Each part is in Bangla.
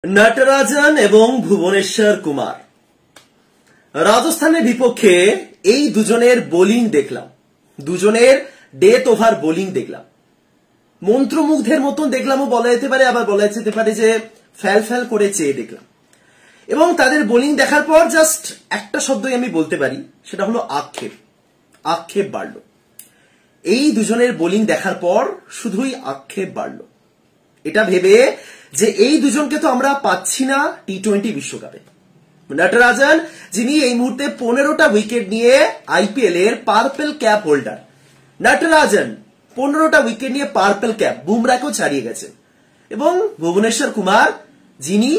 नटराजन एवं भुवनेश्वर कुमार राजस्थाনের বিপক্ষে এই দুজনের বোলিং দেখলাম, দুজনের ডেথ ওভার বোলিং দেখলাম, মন্ত্রমুগ্ধের মতন দেখলামও বলা যেতে পারে, আবার বলা যেতে পারে যে ফ্যাল ফ্যাল করে চেয়ে দেখলাম। এবং তাদের বোলিং দেখার পর জাস্ট একটা শব্দই আমি বলতে পারি, সেটা হলো আক্ষেপ। আক্ষেপ বাড়লো এই দুজনের বোলিং দেখার পর, শুধুই আক্ষেপ বাড়লো। এটা ভেবে যে এই দুজনকে তো আমরা পাচ্ছি না টি-20 বিশ্বকাপে। নটরাজন যিনি এই মুহূর্তে 15টা উইকেট নিয়ে আইপিএল এর পার্পল ক্যাপ হোল্ডার, নটরাজন 15টা উইকেট নিয়ে পার্পল ক্যাপ, বুমরাকেও ছাড়িয়ে গেছেন। এবং ভুবনেশ্বর কুমার যিনি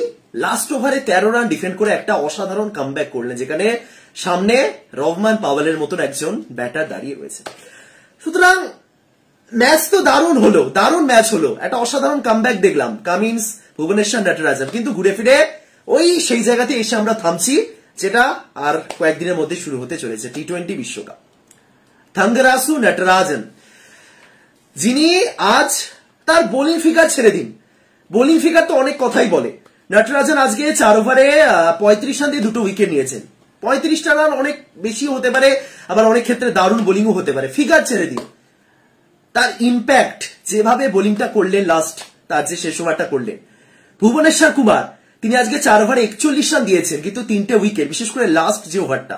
লাস্ট ওভারে 13 রান ডিফেন্ড করে একটা অসাধারণ কামব্যাক করলেন, যেখানে সামনে রহমান পাওয়ালের মতন একজন ব্যাটার দাঁড়িয়ে রয়েছে। সুতরাং ম্যাচ তো দারুণ হলো, দারুণ ম্যাচ হলো, একটা অসাধারণ কামব্যাক দেখলাম কামিন্স, ভুবনেশ্বর, নটরাজন। কিন্তু ঘুরে ফিরে ওই সেই জায়গাতে এসে আমরা থামছি, যেটা আর কয়েকদিনের মধ্যে শুরু হতে চলেছে টি-20 বিশ্বকাপ। থাঙ্গারাসু নটরাজন যিনি আজ তার বোলিং ফিগার ছেড়ে দিন, বোলিং ফিগার তো অনেক কথাই বলে। নটরাজন আজকে 4 ওভারে 35 রান দিয়ে 2 উইকেট নিয়েছেন। 35টা রান অনেক বেশি হতে পারে, আবার অনেক ক্ষেত্রে দারুণ বোলিংও হতে পারে। ফিগার ছেড়ে দিন, তার ইম্প্যাক্ট যেভাবে বোলিংটা করলেন, লাস্ট তার যে শেষ ওভারটা করলেন। ভুবনেশ্বর কুমার তিনি আজকে 4 ওভারে 41 রান দিয়েছেন, কিন্তু 3টে উইকেট, বিশেষ করে লাস্ট যে ওভারটা।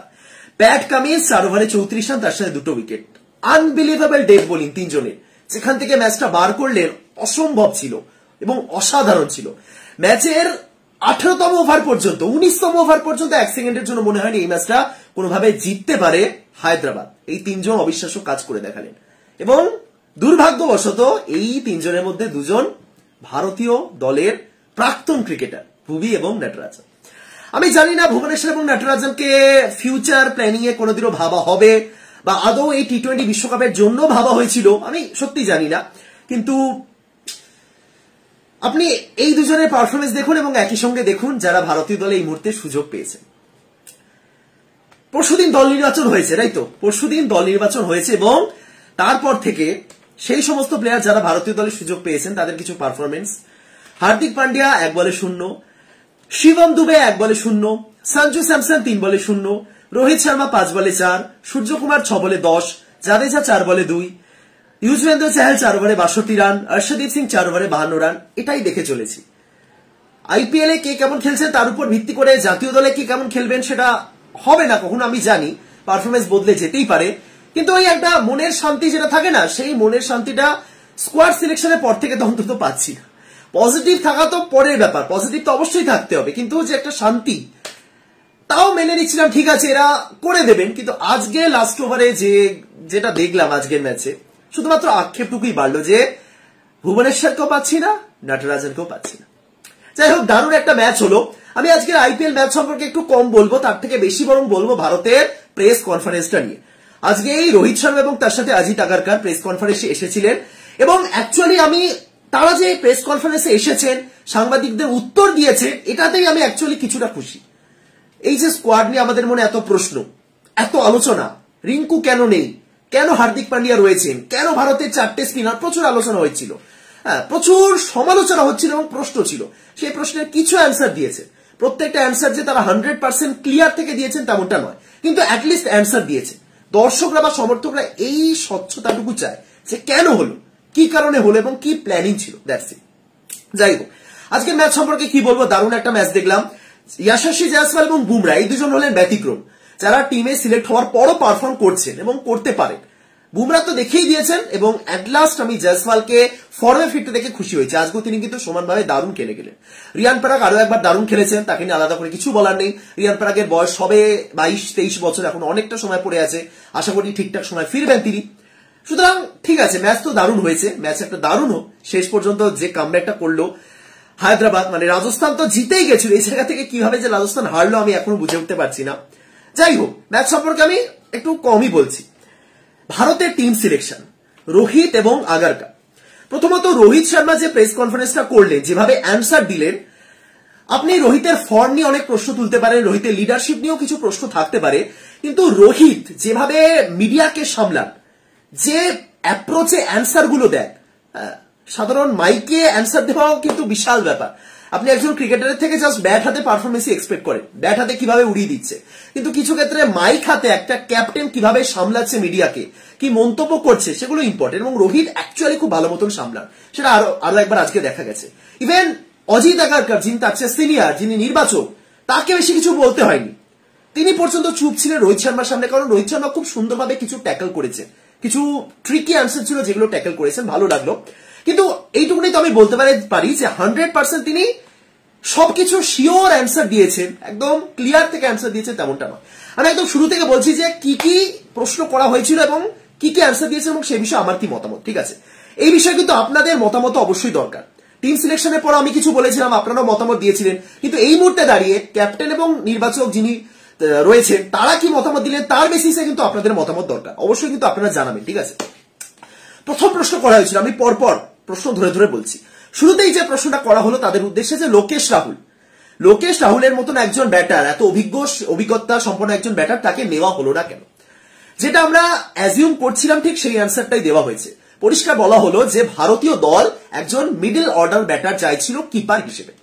প্যাট কামিন্স 4 ওভারে 34 রান, তার সাথে 2 উইকেট। আনবিলিভেবল ডেথ বোলিং তিনজনের, যেখান থেকে ম্যাচটা বার করলেন অসম্ভব ছিল এবং অসাধারণ ছিল। ম্যাচের 18তম ওভার পর্যন্ত, 19তম ওভার পর্যন্ত 1 সেকেন্ডের জন্য মনে হয়নি এই ম্যাচটা কোনোভাবে জিততে পারে হায়দ্রাবাদ। এই তিনজন অবিশ্বাস্য কাজ করে দেখালেন। এবং দুর্ভাগ্যবশত এই তিনজনের মধ্যে দুজন ভারতীয় দলের প্রাক্তন ক্রিকেটার, ভুবি এবং নটরাজন। আমি জানি না ভুবনেশ্বর এবং নটরাজনকে ফিউচার প্ল্যানিং এ কোনোদিনও ভাবা হবে বা আদৌ এই টি-20 বিশ্বকাপের জন্য ভাবা হয়েছিল, আমি সত্যি জানি না। কিন্তু আপনি এই দুজনের পারফরমেন্স দেখুন এবং একই সঙ্গে দেখুন যারা ভারতীয় দলে এই মুহূর্তে সুযোগ পেয়েছে। পরশুদিন দল নির্বাচন হয়েছে, তাই তো? পরশুদিন দল নির্বাচন হয়েছে এবং তারপর থেকে সেই সমস্ত প্লেয়ার যারা ভারতীয় দলে সুযোগ পেয়েছেন তাদের কিছু পারফরমেন্স। হার্দিক পান্ডিয়া 1 বলে 0, শিবম দুবে 1 বলে 0, সঞ্জু স্যামসন 3 বলে 0, রোহিত শর্মা 5 বলে 4, সূর্যকুমার 6 বলে 10, জাদেজা 4 বলে 2, ইউজবেন্দ্র চাহাল 4 ওভারে 62 রান, অর্শদীপ সিং 4 ওভারে 52 রান। এটাই দেখে চলেছি। আইপিএল এ কে কেমন খেলছেন তার উপর ভিত্তি করে জাতীয় দলে কে কেমন খেলবেন সেটা হবে না কখনো, আমি জানি পারফরমেন্স বদলে যেতেই পারে। কিন্তু ওই একটা মনের শান্তি যেটা থাকে না, সেই মনের শান্তিটা স্কোয়াড সিলেকশনের পর থেকে তো অন্তত পাচ্ছি না। পজিটিভ থাকা তো পরের ব্যাপার, পজিটিভ তো অবশ্যই থাকতে হবে, কিন্তু যে একটা শান্তি তাও মেনে নিচ্ছিলাম, ঠিক আছে এরা করে দেবেন। কিন্তু আজকে লাস্ট ওভারে যেটা দেখলাম আজকের ম্যাচে, শুধুমাত্র আক্ষেপটুকুই বাড়লো যে ভুবনেশ্বরকেও পাচ্ছি না, নটরাজনকেও পাচ্ছি না। যাই হোক, দারুণ একটা ম্যাচ হলো। আমি আজকের আইপিএল ম্যাচ সম্পর্কে একটু কম বলবো, তার থেকে বেশি বরং বলবো ভারতের প্রেস কনফারেন্সটা নিয়ে। আজকে এই রোহিত শর্মা এবং তার সাথে অজিত আগারকার প্রেস কনফারেন্সে এসেছিলেন এবং অ্যাকচুয়ালি আমি তারা যে প্রেস কনফারেন্সে এসেছেন, সাংবাদিকদের উত্তর দিয়েছে, এটাতেই আমি অ্যাকচুয়ালি কিছুটা খুশি। এই যে স্কোয়াড নিয়ে আমাদের মনে এত প্রশ্ন, এত আলোচনা, রিঙ্কু কেন নেই, কেন হার্দিক পান্ডিয়া রয়েছেন, কেন ভারতের 4টে স্পিনার, প্রচুর আলোচনা হয়েছিল, প্রচুর সমালোচনা হচ্ছিল এবং প্রশ্ন ছিল। সেই প্রশ্নের কিছু অ্যান্সার দিয়েছে। প্রত্যেকটা অ্যান্সার যে তারা 100% ক্লিয়ার থেকে দিয়েছেন তেমনটা নয়, কিন্তু অ্যাটলিস্ট অ্যান্সার দিয়েছে। দর্শকরা বা সমর্থকরা এই স্বচ্ছতাটুকু চায় যে কেন হলো, কি কারণে হলো এবং কি প্ল্যানিং ছিল, দ্যাটস ইট। যাই হোক, আজকের ম্যাচ সম্পর্কে কি বলবো, দারুণ একটা ম্যাচ দেখলাম। ইয়াশাসী জয়সওয়াল এবং বুমরা এই দুজন হলেন ব্যতিক্রম, যারা টিমে সিলেক্ট হওয়ার পরও পারফর্ম করছেন এবং করতে পারেন। বুমরা তো দেখেই দিয়েছেন এবং অ্যাট লাস্ট আমি জয়সওয়ালকে ফর্মে ফিরতে দেখে খুশি হয়েছি। আজকেও তিনি কিন্তু সমানভাবে দারুণ খেলে গেলেন। রিয়ান পরাগ আরো একবার দারুণ খেলেছেন, তাকে নিয়ে আলাদা করে কিছু বলার নেই। রিয়ান পরাগের বয়স সবে 22-23 বছর, এখন অনেকটা সময় পড়ে আছে, আশা করি ঠিকঠাক সময় ফিরবেন তিনি। সুতরাং ঠিক আছে, ম্যাচ তো দারুণ হয়েছে, ম্যাচ একটা দারুণ হোক। শেষ পর্যন্ত যে কামব্যাকটা করলো হায়দ্রাবাদ, মানে রাজস্থান তো জিতেই গেছিল, এই জায়গা থেকে কিভাবে যে রাজস্থান হারলো আমি এখনো বুঝে উঠতে পারছি না। যাই হোক, ম্যাচ সম্পর্কে আমি একটু কমই বলছি। ভারতের টিম সিলেকশন, রোহিত এবং আগারকার। প্রথমত রোহিত শর্মা যে প্রেস কনফারেন্সটা করলেন, যেভাবে অ্যান্সার দিলেন, আপনি রোহিতের ফর্ম নিয়ে অনেক প্রশ্ন তুলতে পারেন, রোহিতের লিডারশিপ নিয়েও কিছু প্রশ্ন থাকতে পারে, কিন্তু রোহিত যেভাবে মিডিয়াকে সামলান, যে অ্যাপ্রোচে অ্যান্সার গুলো দেন, সাধারণ মাইকে অ্যান্সার দেওয়াও কিন্তু বিশাল ব্যাপার। আপনি একজন ক্রিকেটারের থেকে জাস্ট ব্যাট হাতে পারফরমেন্স এক্সপেক্ট করেন, ব্যাট হাতে কিভাবে উড়িয়ে দিচ্ছে, কিন্তু কিছু ক্ষেত্রে মাইক হাতে একটা ক্যাপ্টেন কিভাবে সামলাচ্ছে মিডিয়াকে, কি মন্তব্য করছে, সেগুলো ইম্পর্টেন্ট। এবং রোহিত অ্যাকচুয়ালি খুব ভালো মতন সামলান, সেটা আরো একবার আজকে দেখা গেছে। ইভেন অজিত আগারকর, যিনি তার চেয়ে সিনিয়র, যিনি নির্বাচক, তাকে বেশি কিছু বলতে হয়নি, তিনি পর্যন্ত চুপ ছিলেন রোহিত শর্মার সামনে, কারণ রোহিত শর্মা খুব সুন্দরভাবে কিছু ট্যাকল করেছেন, কিছু ট্রিকি অ্যান্সার ছিল যেগুলো ট্যাকল করেছেন, ভালো লাগলো। কিন্তু এইটুকুনি তো আমি বলতে পারি যে 100% তিনি সবকিছু শিওর অ্যান্সার দিয়েছেন, একদম ক্লিয়ার থেকে অ্যান্সার দিয়েছেন তেমনটা নয়। আমি একদম শুরু থেকে বলছি যে কি কি প্রশ্ন করা হয়েছিল এবং কি কি অ্যান্সার দিয়েছে এবং সেই বিষয়ে আমার কি মতামত, ঠিক আছে? এই বিষয়ে কিন্তু আপনাদের মতামত অবশ্যই দরকার। টিম সিলেকশনের পর আমি কিছু বলেছিলাম, আপনারাও মতামত দিয়েছিলেন, কিন্তু এই মুহূর্তে দাঁড়িয়ে ক্যাপ্টেন এবং নির্বাচক যিনি রয়েছেন তারা কি মতামত দিলেন তার বেসিসে কিন্তু আপনাদের মতামত দরকার, অবশ্যই কিন্তু আপনারা জানাবেন, ঠিক আছে? প্রথম প্রশ্ন করা হয়েছিল, আমি পরপর প্রশ্ন ধরে ধরে বলছি। শুরুতেই যে প্রশ্নটা করা হলো তাদের উদ্দেশ্যে যে লোকেশ রাহুলের মতন একজন ব্যাটার, এত অভিজ্ঞতা সম্পন্ন একজন ব্যাটার, তাকে নেওয়া হলো না কেন? যেটা আমরা অ্যাজিউম করছিলাম ঠিক সেই অ্যান্সারটাই দেওয়া হয়েছে। পরিষ্কার বলা হলো যে ভারতীয় দল একজন মিডল অর্ডার ব্যাটার চাইছিল কিপার হিসেবে।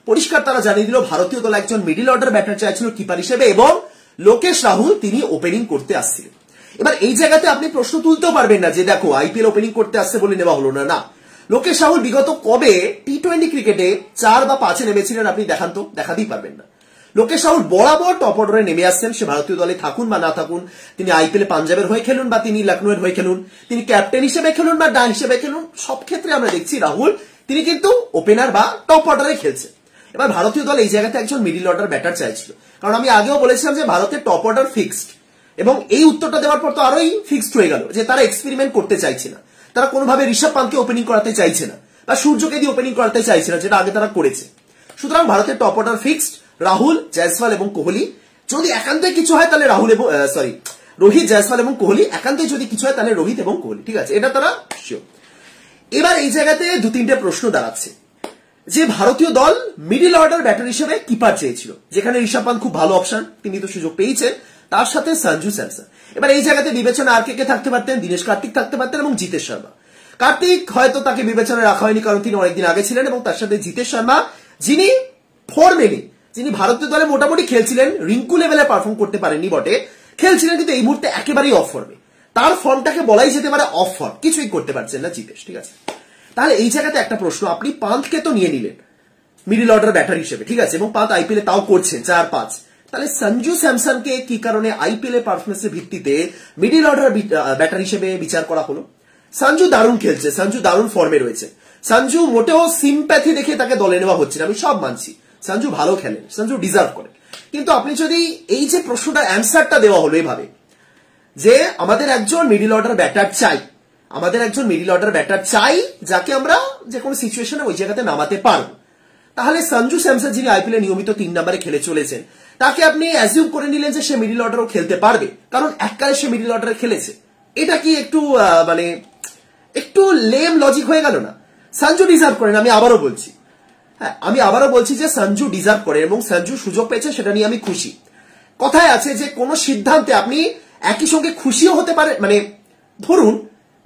পরিষ্কার তারা জানিয়ে দিল ভারতীয় দল একজন মিডল অর্ডার ব্যাটার চাইছিল কিপার হিসেবে এবং লোকেশ রাহুল তিনি ওপেনিং করতে আসছিলেন। এবার এই জায়গাতে আপনি প্রশ্ন তুলতেও পারবেন না যে দেখো আইপিএল ওপেনিং করতে আসছে বলে নেওয়া হলো না। না, লোকেশ রাহুল বিগত কবে টি-20 ক্রিকেটে 4 বা 5-এ নেমেছিলেন আপনি দেখান তো, দেখাতেই পারবেন না। লোকেশ রাহুল বরাবর টপ অর্ডারে নেমে আসছেন, সে ভারতীয় দলে থাকুন বা না থাকুন, তিনি আইপিএল পাঞ্জাবের হয়ে খেলুন বা তিনি লখনৌয়ের হয়ে খেলুন, তিনি ক্যাপ্টেন হিসেবে খেলুন বা ডান হিসেবে খেলুন, সব ক্ষেত্রে আমরা দেখছি রাহুল তিনি কিন্তু ওপেনার বা টপ অর্ডারে খেলছে। এবার ভারতীয় দল এই জায়গাতে একজন মিডল অর্ডার ব্যাটার চাইছিল, কারণ আমি আগেও বলেছিলাম যে ভারতের টপ অর্ডার ফিক্সড, এবং এই উত্তরটা দেওয়ার পর তো আরোই ফিক্সড হয়ে গেল যে তারা এক্সপেরিমেন্ট করতে চাইছে না, তারা কোনোভাবে ঋষভ পান্তকে ওপেনিং করাতে চাইছে না বা সূর্যকে দিয়ে ওপেনিং করাতে চাইছে না, যেটা আগে তারা করেছে। সুতরাং ভারতের top order fixed, Rahul, Jaiswal এবং কোহলি। যদি একান্তই কিছু হয় তাহলে রোহিত, জয়সওয়াল এবং কোহলি, একান্তই যদি কিছু হয় তাহলে রোহিত এবং কোহলি, ঠিক আছে, এটা তারা শিওর। এবার এই জায়গাতে 2-3টে প্রশ্ন দাঁড়াচ্ছে যে ভারতীয় দল মিডল অর্ডার ব্যাটার হিসেবে কিপার চেয়েছিল, যেখানে ঋষভ পান্ত খুব ভালো অপশন, তিনি তো সুযোগ পেয়েছেন, তার সাথে সঞ্জু স্যামসন। এবার এই জায়গাতে বিবেচনা আর কে থাকতে পারতেন, দীনেশ কার্তিক থাকতে পারতেন এবং জিতেশ শর্মা। কার্তিক হয়তো তাকে বিবেচনায় রাখা হয়নি কারণ তিনি অনেকদিন আগে ছিলেন, এবং তার সাথে জিতেশ শর্মা যিনি ফর্মেলি, যিনি ভারতীয় দলে মোটামুটি খেলছিলেন, রিঙ্কু লেভেলে পারফর্ম করতে পারেননি বটে, খেলছিলেন, কিন্তু এই মুহূর্তে একেবারেই অফ ফর্মে, তার ফর্মটাকে বলাই যেতে পারে অফ ফর্ম, কিছুই করতে পারছেন না জিতেশ, ঠিক আছে? তাহলে এই জায়গাতে একটা প্রশ্ন, আপনি পান্তকে তো নিয়ে নিলেন মিডল অর্ডার ব্যাটার হিসেবে, ঠিক আছে, এবং পান্ত আইপিএল তাও করছেন 4-5, তাহলে সঞ্জু স্যামসনকে কি কারণে আইপিএল এর পারফরমেন্সের ভিত্তিতে মিডল অর্ডার ব্যাটার হিসেবে বিচার করা হলো? সঞ্জু দারুণ খেলছে, সঞ্জু দারুণ ফর্মে রয়েছে, সঞ্জু মোটেও সিম্প্যাথি দেখে তাকে দলে নেওয়া হচ্ছে না, আমি সব মানছি, সঞ্জু ভালো খেলেন, সঞ্জু ডিজার্ভ করেন। কিন্তু আপনি যদি এই যে প্রশ্নটা অ্যান্সারটা দেওয়া হলো এভাবে যে আমাদের একজন মিডল অর্ডার ব্যাটার চাই, আমাদের একজন মিডল অর্ডার ব্যাটার চাই যাকে আমরা যে কোনো সিচুয়েশনে ওই জায়গাতে নামাতে পারবো, তাহলে সঞ্জু স্যামসন যিনি আইপিএল নিয়মিত 3 নম্বরে খেলে চলেছেন, তাকে আপনি অ্যাজিউম করে নিলেন যে সে মিডল অর্ডারও খেলতে পারবে, কারণ এককালে সে মিডল অর্ডারে খেলেছে। এটা কি একটু মানে একটু লেম লজিক হয়ে গেল না? সঞ্জু ডিজার্ভ করেন, আমি আবারও বলছি, হ্যাঁ আমি আবারও বলছি যে সঞ্জু ডিজার্ভ করে এবং সঞ্জু সুযোগ পেয়েছে, সেটা নিয়ে আমি খুশি। কথায় আছে যে কোনো সিদ্ধান্তে আপনি একই সঙ্গে খুশিও হতে পারে, মানে ধরুন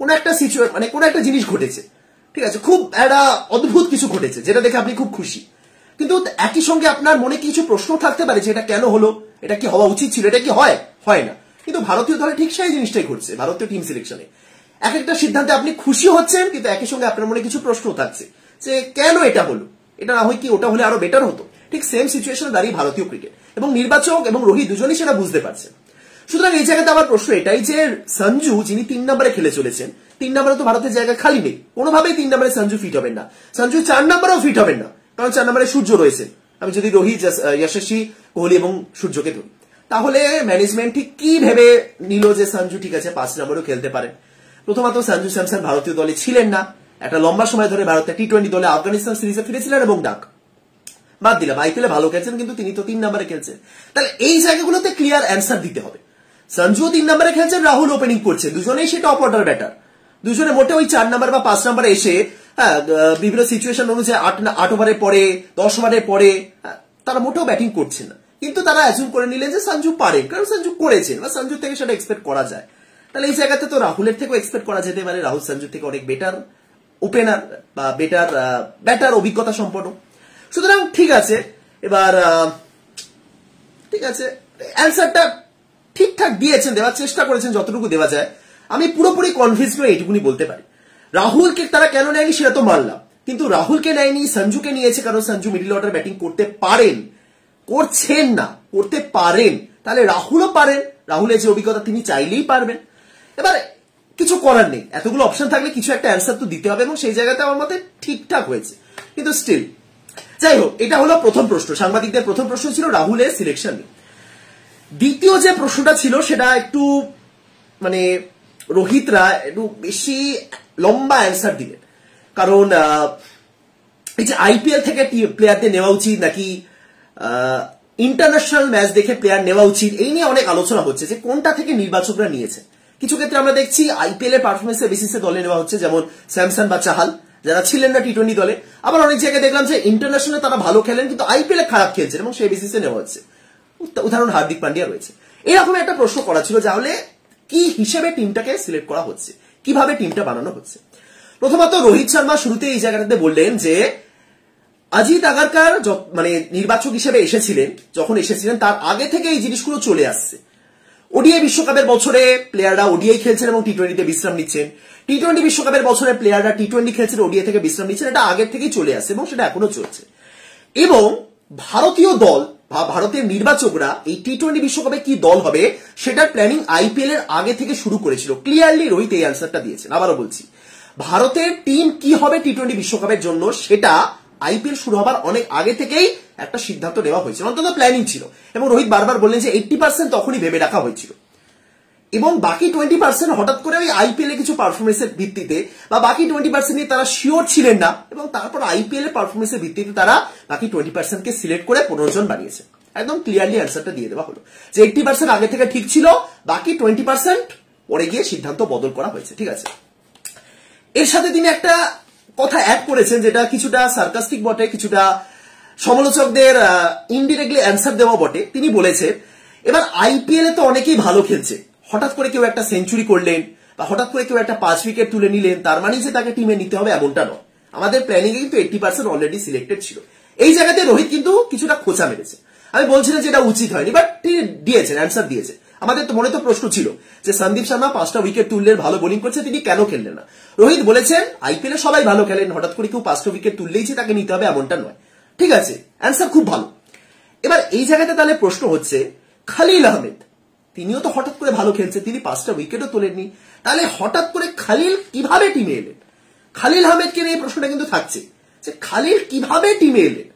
কোন একটা সিচুয়েশন, মানে কোন একটা জিনিস ঘটেছে, ঠিক আছে, খুব একটা অদ্ভুত কিছু ঘটেছে যেটা দেখে আপনি খুব খুশি, কিন্তু একই সঙ্গে আপনার মনে কিছু প্রশ্ন থাকতে পারে যে এটা কেন হলো, এটা কি হওয়া উচিত ছিল, এটা কি হয় না। কিন্তু ভারতীয় দলে ঠিক সেই জিনিসটাই ঘটছে, ভারতীয় টিম সিলেকশনে এক একটা সিদ্ধান্তে আপনি খুশি হচ্ছেন, কিন্তু একই সঙ্গে আপনার মনে কিছু প্রশ্ন থাকছে যে কেন এটা হলো, এটা না হয় কি ওটা হলে আরো বেটার হতো। ঠিক সেম সিচুয়েশনে দাঁড়িয়ে ভারতীয় ক্রিকেট, এবং নির্বাচক এবং রোহিত দুজনই সেটা বুঝতে পারছেন। সুতরাং এই জায়গাতে আমার প্রশ্ন এটাই যে সঞ্জু যিনি 3 নম্বরে খেলে চলেছেন, 3 নম্বরে তো ভারতের জায়গা খালি নেই, কোনোভাবেই 3 নম্বরে সঞ্জু ফিট হবেন না, সঞ্জু 4 নম্বরেও ফিট হবেন না, কারণ 4 নম্বরে সূর্য রয়েছে। আমি যদি রোহিত, যশস্বী, কোহলি এবং সূর্যকে ধরি, তাহলে ম্যানেজমেন্ট ঠিক কি ভেবে নিল যে সঞ্জু ঠিক আছে 5 নম্বরেও খেলতে পারেন? প্রথমত সঞ্জু স্যামসন ভারতীয় দলে ছিলেন না, একটা লম্বা সময় ধরে ভারতের টি-20 দলে আফগানিস্তান সিরিজে ফিরেছিলেন এবং ডাক বাদ দিলাম, আইপিএলে ভালো খেলছেন কিন্তু তিনি তো 3 নম্বরে খেলছেন। তাহলে এই জায়গাগুলোতে ক্লিয়ার অ্যান্সার দিতে হবে। সঞ্জুও 3 নম্বরে খেলছেন, রাহুল ওপেনিং করছে, দুজনেই সে টপ অর্ডার ব্যাটার, দুজনে মোটে ওই 4 নম্বর বা 5 নম্বরে এসে বিভিন্ন সিচুয়েশন অনুযায়ী 8 ওভারের পরে 10 ওভারের পরে তারা মোটেও ব্যাটিং করছে না, কিন্তু তারা অ্যাজুম করে নিলেন যে সঞ্জু পারে, কারণ সঞ্জু করেছেন বা সঞ্জুর থেকে সেটা এক্সপেক্ট করা যায়। তাহলে এই জায়গাতে তো রাহুলের থেকেও এক্সপেক্ট করা যেতে পারে, রাহুল সঞ্জুর থেকে অনেক বেটার ওপেনার বা বেটার ব্যাটার অভিজ্ঞতা সম্পন্ন। সুতরাং ঠিক আছে, এবার ঠিক আছে, অ্যান্সারটা ঠিকঠাক দিয়েছেন, দেওয়ার চেষ্টা করেছেন যতটুকু দেওয়া যায়। আমি পুরোপুরি কনভিন্স নই এইটুকুনি বলতে পারি। রাহুলকে তারা কেন নেয়নি সেটা তো মানলাম, কিন্তু রাহুলকে নেয়নি, সঞ্জুকে নিয়েছে কারণ সঞ্জু মিডল অর্ডার ব্যাটিং করতে পারেন, করছেন না, করতে পারেন, তাহলে রাহুলও পারেন, রাহুলের যে অভিজ্ঞতা তিনি চাইলেই পারবেন। এবার কিছু করার নেই, এতগুলো অপশন থাকলে কিছু একটা অ্যান্সার তো দিতে হবে এবং সেই জায়গাতে আমার মতে ঠিকঠাক হয়েছে, কিন্তু স্টিল যাই হোক, এটা হলো প্রথম প্রশ্ন, সাংবাদিকদের প্রথম প্রশ্ন ছিল রাহুলের সিলেকশন নিয়ে। দ্বিতীয় যে প্রশ্নটা ছিল সেটা একটু মানে রোহিতরা একটু বেশি লম্বা অ্যান্সার দিলেন, কারণ এই যে আইপিএল থেকে প্লেয়ারদের নেওয়া উচিত নাকি ইন্টারন্যাশনাল ম্যাচ দেখে প্লেয়ার নেওয়া উচিত, এই নিয়ে অনেক আলোচনা হচ্ছে যে কোনটা থেকে নির্বাচকরা নিয়েছে। কিছু ক্ষেত্রে আমরা দেখছি আইপিএল এর পারফরমেন্সের বেসিসে দলে নেওয়া হচ্ছে, যেমন স্যামসন বা চাহাল যারা ছিলেন না টি-20 দলে। আবার অনেক জায়গায় দেখলাম যে ইন্টারন্যাশনালে তারা ভালো খেলেন কিন্তু আইপিএল এ খারাপ খেলছেন এবং সেই বেসিসে নেওয়া হচ্ছে। উদাহরণ হার্দিক পান্ডিয়া রয়েছে। এরকম একটা প্রশ্ন করা ছিল, তাহলে কি হিসেবে টিমটাকে সিলেক্ট করা হচ্ছে, কিভাবে টিমটা বানানো হচ্ছে। প্রথমত রোহিত শর্মা শুরুতে এই জায়গাটাতে বললেন যে অজিত আগারকার মানে নির্বাচক হিসেবে এসেছিলেন, যখন এসেছিলেন তার আগে থেকে এই জিনিসগুলো চলে আসছে। ওডিআই বিশ্বকাপের বছরে প্লেয়াররা ওডিআই খেলছেন এবং টি-20তে বিশ্রাম নিচ্ছেন, টি-20 বিশ্বকাপের বছরে প্লেয়াররা টি-20 খেলছেন, ওডিআই থেকে বিশ্রাম নিচ্ছেন, এটা আগের থেকেই চলে আসছে এবং সেটা এখনো চলছে। এবং ভারতীয় দল বা ভারতের নির্বাচকরা এই টি-20 বিশ্বকাপে কি দল হবে সেটার প্ল্যানিং আইপিএল এর আগে থেকে শুরু করেছিল। ক্লিয়ারলি রোহিত এই অ্যান্সারটা দিয়েছেন। আবারও বলছি, ভারতের টিম কি হবে টি-20 বিশ্বকাপের জন্য সেটা আইপিএল শুরু হবার অনেক আগে থেকেই একটা সিদ্ধান্ত নেওয়া হয়েছিল, অন্তত প্ল্যানিং ছিল। এবং রোহিত বারবার বললেন যে 80% তখনই ভেবে রাখা হয়েছিল এবং বাকি 20% হঠাৎ করে ওই আইপিএল এ কিছু পারফরমেন্সের ভিত্তিতে বা বাকি 20% নিয়ে তারা শিওর ছিলেন না এবং তারপর আইপিএল এর পারফরমেন্সের ভিত্তিতে তারা বাকি 20% কে সিলেক্ট করে 15 জন বানিয়েছে। একদম ক্লিয়ারলি অ্যান্সারটা দিয়ে দেওয়া হলো যে 80% আগে থেকে ঠিক ছিল, বাকি 20% পরে গিয়ে সিদ্ধান্ত বদল করা হয়েছে। ঠিক আছে, এর সাথে তিনি একটা কথা অ্যাড করেছেন যেটা কিছুটা সার্কাস্টিক বটে, কিছুটা সমালোচকদের ইনডিরেক্টলি অ্যান্সার দেওয়া বটে। তিনি বলেছেন এবার আইপিএল এ তো অনেকেই ভালো খেলছে, হঠাৎ করে কেউ একটা সেঞ্চুরি করলেন বা হঠাৎ করে কেউ একটা 5 উইকেট তুলে নিলেন, তার মানে যে তাকে টিমে নিতে হবে এমনটা নয়। আমাদের প্ল্যানিং এ কিন্তু 80% অলরেডি সিলেক্টেড ছিল। এই জায়গাতে রোহিত কিন্তু কিছুটা খোঁচা মেরেছে। আমি বলছি না যে এটা উচিত হয়নি, বাট তিনি দিয়েছেন, অ্যান্সার দিয়েছে। আমাদের তো মনে তো প্রশ্ন ছিল যে সন্দীপ শর্মা 5টা উইকেট তুললেন, ভালো বোলিং করছে, তিনি কেন খেললেন না। রোহিত বলেছেন আইপিএল এ সবাই ভালো খেলেন, হঠাৎ করে কেউ 5টা উইকেট তুললেই যে তাকে নিতে হবে এমনটা নয়। ঠিক আছে, অ্যান্সার খুব ভালো। এবার এই জায়গাতে তাহলে প্রশ্ন হচ্ছে খালিল আহমেদ, তিনিও তো হঠাৎ করে ভালো খেলছে, তিনি 5টা উইকেটও তোলেননি, তাহলে হঠাৎ করে খালিল কিভাবে টিমে এলেন? খালিল আহমেদকে নিয়ে প্রশ্নটা কিন্তু থাকছে যে খালিল কিভাবে টিমে এলেন।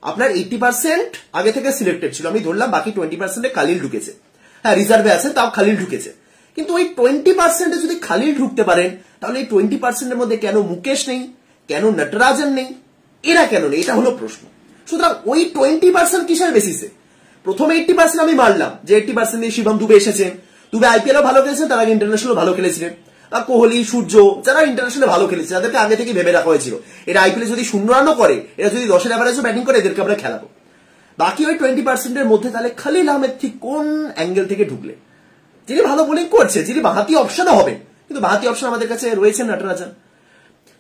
আপনার 80% আগে থেকে সিলেক্টেড ছিল, আমি ধরলাম বাকি 20% খালিল ঢুকেছে, হ্যাঁ রিজার্ভে আছে তাও খালিল ঢুকেছে, কিন্তু ওই 20% যদি খালিল ঢুকতে পারেন তাহলে এই 20% এর মধ্যে কেন মুকেশ নেই, কেন নটরাজন নেই, এরা কেন নেই, এটা হলো প্রশ্ন। সুতরাং ওই 20% কিসের বেসিসে? প্রথমে 80% আমি মানলাম যে 80% দিয়ে শিবম দুবে এসেছেন, দুবে আইপিএলও ভালো খেলেছেন, তার আগে ইন্টারন্যাশনাল ভালো খেলেছিলেন, কোহলি, সূর্য যারা ইন্টারন্যাশনালে ভালো খেলেছে তাদেরকে আগে থেকে ভেবে রাখা হয়েছিল এরা আইপিএলে যদি 0 রানও করে, এরা যদি 10-এর অ্যাভারেজও ব্যাটিং করে, এদেরকে আমরা খেলাবো। বাকি ওই 20% এর মধ্যে তাহলে খালিল আহমেদ ঠিক কোন অ্যাঙ্গেল থেকে ঢুকলেন? যিনি ভালো বোলিং করছে, যিনি বাহাতি অপশনও হবেন, কিন্তু বাহাতি অপশন আমাদের কাছে রয়েছেন নটরাজন।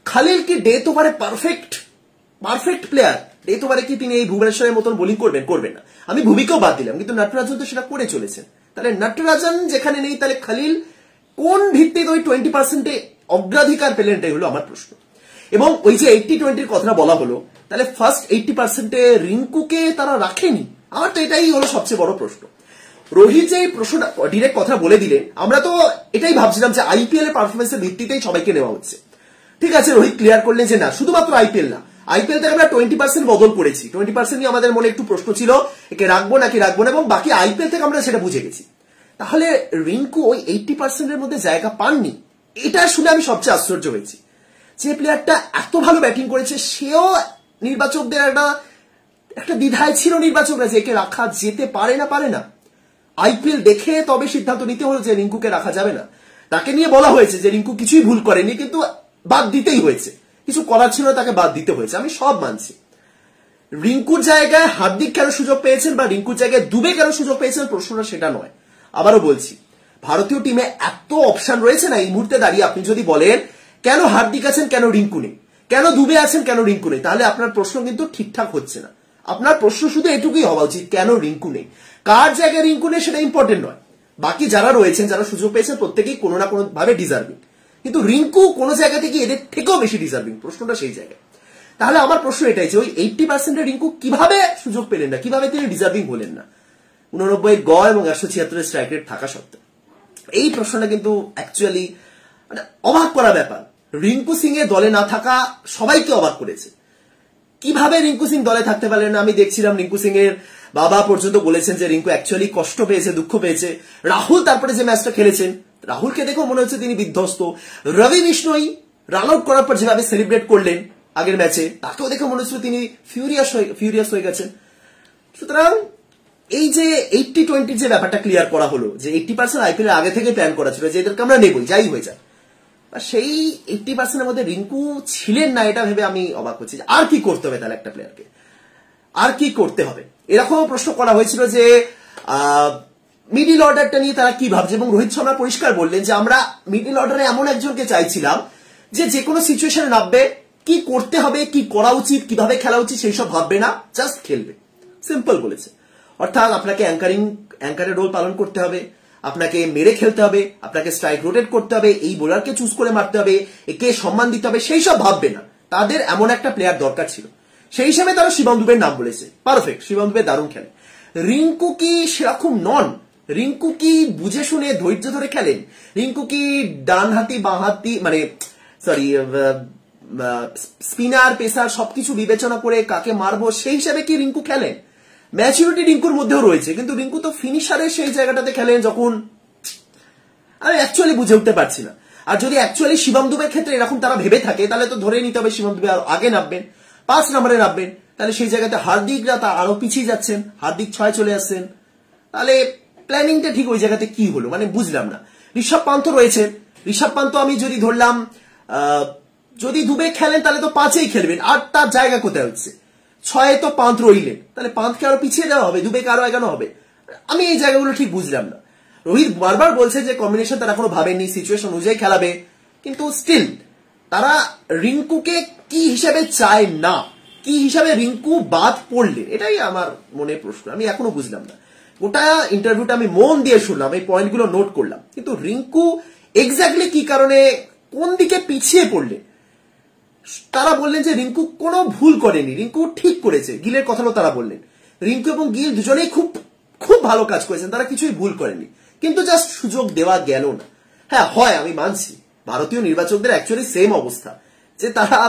খালিল কি ডেথ ওভারে পারফেক্ট প্লেয়ার? ডেথ ওভারে কি তিনি এই ভুবনেশ্বরের মতন বোলিং করবেন? করবেন না। আমি ভূমিকেও বাদ দিলাম, কিন্তু নটরাজন তো সেটা করে চলেছেন। তাহলে নটরাজন যেখানে নেই, তাহলে খালিল কোন ভিত্তিতে ওই 20% অগ্রাধিকার পেলেন? এটাই হলো আমার প্রশ্ন। এবং ওই যে 80-20 কথাটা বলা হলো, তাহলে ফার্স্ট 80% রিঙ্কুকে তারা রাখেনি। আমার তো এটাই হলো সবচেয়ে বড় প্রশ্ন। রোহিত যে এই প্রশ্নটা ডিরেক্ট কথা বলে দিলেন, আমরা তো এটাই ভাবছিলাম যে আইপিএল এর পারফরমেন্সের ভিত্তিতেই সবাইকে নেওয়া হচ্ছে। ঠিক আছে, রোহিত ক্লিয়ার করলেন যে না, শুধুমাত্র আইপিএল না, আইপিএল থেকে আমরা 20% বদল করেছি। 20% নিয়ে আমাদের মনে একটু প্রশ্ন ছিল, একে রাখবো নাকি রাখবো না, এবং বাকি আইপিএল থেকে আমরা সেটা বুঝে গেছি। তাহলে রিঙ্কু ওই 80% এর মধ্যে জায়গা পাননি, এটা শুনে আমি সবচেয়ে আশ্চর্য হয়েছি। যে প্লেয়ারটা এত ভালো ব্যাটিং করেছে, সেও নির্বাচকদের একটা দ্বিধায় ছিল নির্বাচকরা যে একে রাখা যেতে পারে না। আইপিএল দেখে তবে সিদ্ধান্ত নিতে হলো যে রিঙ্কুকে রাখা যাবে না। তাকে নিয়ে বলা হয়েছে যে রিঙ্কু কিছুই ভুল করেনি, কিন্তু বাদ দিতেই হয়েছে, কিছু করার ছিল, তাকে বাদ দিতে হয়েছে। আমি সব মানছি। রিঙ্কুর জায়গায় হার্দিক কেন সুযোগ পেয়েছেন বা রিঙ্কুর জায়গায় দুবে কেন সুযোগ পেয়েছেন, প্রশ্নটা সেটা নয়। আবারও বলছি, ভারতীয় টিমে এত অপশন রয়েছে না, এই মুহূর্তে দাঁড়িয়ে আপনি যদি বলেন কেন হার্দিক আছেন, কেন রিঙ্কু নেই, কেন দুবে আছেন, কেন রিঙ্কু নেই? তাহলে আপনার প্রশ্ন কিন্তু ঠিকঠাক হচ্ছে না। আপনার প্রশ্ন শুধু এটুকুই হওয়া উচিত, কেন রিঙ্কু নেই। কার জায়গায় রিঙ্কু নেই সেটা ইম্পর্টেন্ট নয়, বাকি যারা রয়েছেন, যারা সুযোগ পেয়েছেন, প্রত্যেকেই কোনো না কোনো ভাবে ডিজার্ভিং, কিন্তু রিঙ্কু কোনো জায়গা থেকে এদের থেকেও বেশি ডিজার্ভিং। প্রশ্নটা সেই জায়গায়। তাহলে আমার প্রশ্ন এটাই যে ওই 80% রিঙ্কু কিভাবে সুযোগ পেলেন না, কিভাবে তিনি ডিজার্ভিং হলেন না 89 গড় এবং 176 স্ট্রাইক রেট থাকা সত্ত্বেও? এই প্রশ্নটা কিন্তু অ্যাকচুয়ালি মানে অবাক করা ব্যাপার। রিঙ্কু সিং এর দলে না থাকা সবাইকে অবাক করেছে। কিভাবে রিঙ্কু সিং দলে থাকতে পারলেন না? আমি দেখছিলাম রিঙ্কু সিং এর বাবা পর্যন্ত বলেছেন যে রিঙ্কু অ্যাকচুয়ালি কষ্ট পেয়েছে, দুঃখ পেয়েছে। রাহুল তারপরে যে ম্যাচটা খেলেছেন, রাহুলকে দেখেও মনে হচ্ছে তিনি বিধ্বস্ত। রবি বিষ্ণই রান আউট করার পর যেভাবে সেলিব্রেট করলেন আগের ম্যাচে, তাকেও দেখে মনে হচ্ছিল তিনি ফিউরিয়াস হয়ে গেছেন। সুতরাং এই যে 80-20 যে ব্যাপারটা ক্লিয়ার করা হলো, যে 80% আইপিএল আগে থেকে প্ল্যান করা ছিল যে এদেরকে আমরা নেবই যাই হয়ে যায়, সেই 80% এর মধ্যে রিঙ্কু ছিলেন না, এটা ভেবে আমি অবাক হচ্ছি। আর কি করতে হবে তাহলে একটা প্লেয়ারকে, আর কি করতে হবে? এরকম প্রশ্ন করা হয়েছিল যে মিডিল অর্ডারটা নিয়ে তারা কি ভাবছে, এবং রোহিত শর্মা পরিষ্কার বললেন যে আমরা মিডিল অর্ডারে এমন একজনকে চাইছিলাম যে কোনো সিচুয়েশনে নামবে, কি করতে হবে, কি করা উচিত, কিভাবে খেলা উচিত সেই সব ভাববে না, জাস্ট খেলবে। সিম্পল বলেছে। অর্থাৎ আপনাকে অ্যাঙ্কারের রোল পালন করতে হবে, আপনাকে মেরে খেলতে হবে, আপনাকে স্ট্রাইক রোটেট করতে হবে, এই বোলারকে চুজ করে মারতে হবে, একে সম্মান দিতে হবে, সেই সব ভাববে না। তাদের এমন একটা প্লেয়ার দরকার ছিল, সেই হিসাবে তারা শিবম দুবের নাম বলেছে। পারফেক্ট, শিবম দুবে দারুণ খেলে। রিঙ্কু কি সেরকম নন? রিঙ্কু কি বুঝে শুনে ধৈর্য ধরে খেলেন? রিঙ্কু কি ডান হাতি বাঁ হাতি মানে সরি স্পিনার পেসার সবকিছু বিবেচনা করে কাকে মারবো সেই হিসাবে কি রিঙ্কু খেলেন? ম্যাচুরিটি রিঙ্কুর মধ্যেও রয়েছে, কিন্তু রিঙ্কু তো ফিনিশারের সেই জায়গাটাতে খেলেন যখন আমি অ্যাকচুয়ালি বুঝে উঠতে পারছি না। আর যদি অ্যাকচুয়ালি শিবম দুবের ক্ষেত্রে এরকম তারা ভেবে থাকে, তাহলে তো ধরে নিতে হবে শিবম দুবে আগে নামবেন, 5 নম্বরে নামবেন। তাহলে সেই জায়গাতে হার্দিকরা তা আরো পিছিয়ে যাচ্ছেন, হার্দিক 6 চলে আসছেন। তাহলে প্ল্যানিংটা ঠিক ওই জায়গাতে কি হলো মানে বুঝলাম না। ঋষভ পান্ত রয়েছে, ঋষভ পান্ত আমি যদি ধরলাম যদি দুবে খেলেন তাহলে তো 5-এই খেলবেন, আর তার জায়গা কোথায় হচ্ছে? 6-এ তো পান্ত রইলেন, তাহলে পান্তকে আরো পিছিয়ে দেওয়া হবে, দুবেকে আরো এগানো হবে। আমি এই জায়গাগুলো ঠিক বুঝলাম না। রোহিত বারবার বলছে যে কম্বিনেশন তারা এখনো ভাবেননি, সিচুয়েশন অনুযায়ী খেলাবে, কিন্তু স্টিল তারা রিঙ্কুকে কি হিসাবে চায় না, কি হিসাবে রিঙ্কু বাদ পড়লে, এটাই আমার মনে প্রশ্ন। আমি এখনো বুঝলাম না। গোটা ইন্টারভিউটা আমি মন দিয়ে শুনলাম, এই পয়েন্টগুলো নোট করলাম, কিন্তু রিঙ্কু এক্স্যাক্টলি কি কারণে কোন দিকে পিছিয়ে পড়লে? তারা বললেন যে রিঙ্কু কোনো ভুল করেনি, রিঙ্কু ঠিক করেছে। গিলের কথাও তারা বললেন, রিঙ্কু এবং গিল দুজনেই খুব খুব ভালো কাজ করেছেন, তারা কিছুই ভুল করেনি, কিন্তু জাস্ট সুযোগ দেওয়া গেল না। হ্যাঁ হয়, আমি মানছি ভারতীয় নির্বাচকদের অ্যাকচুয়ালি সেম অবস্থা, যে তারা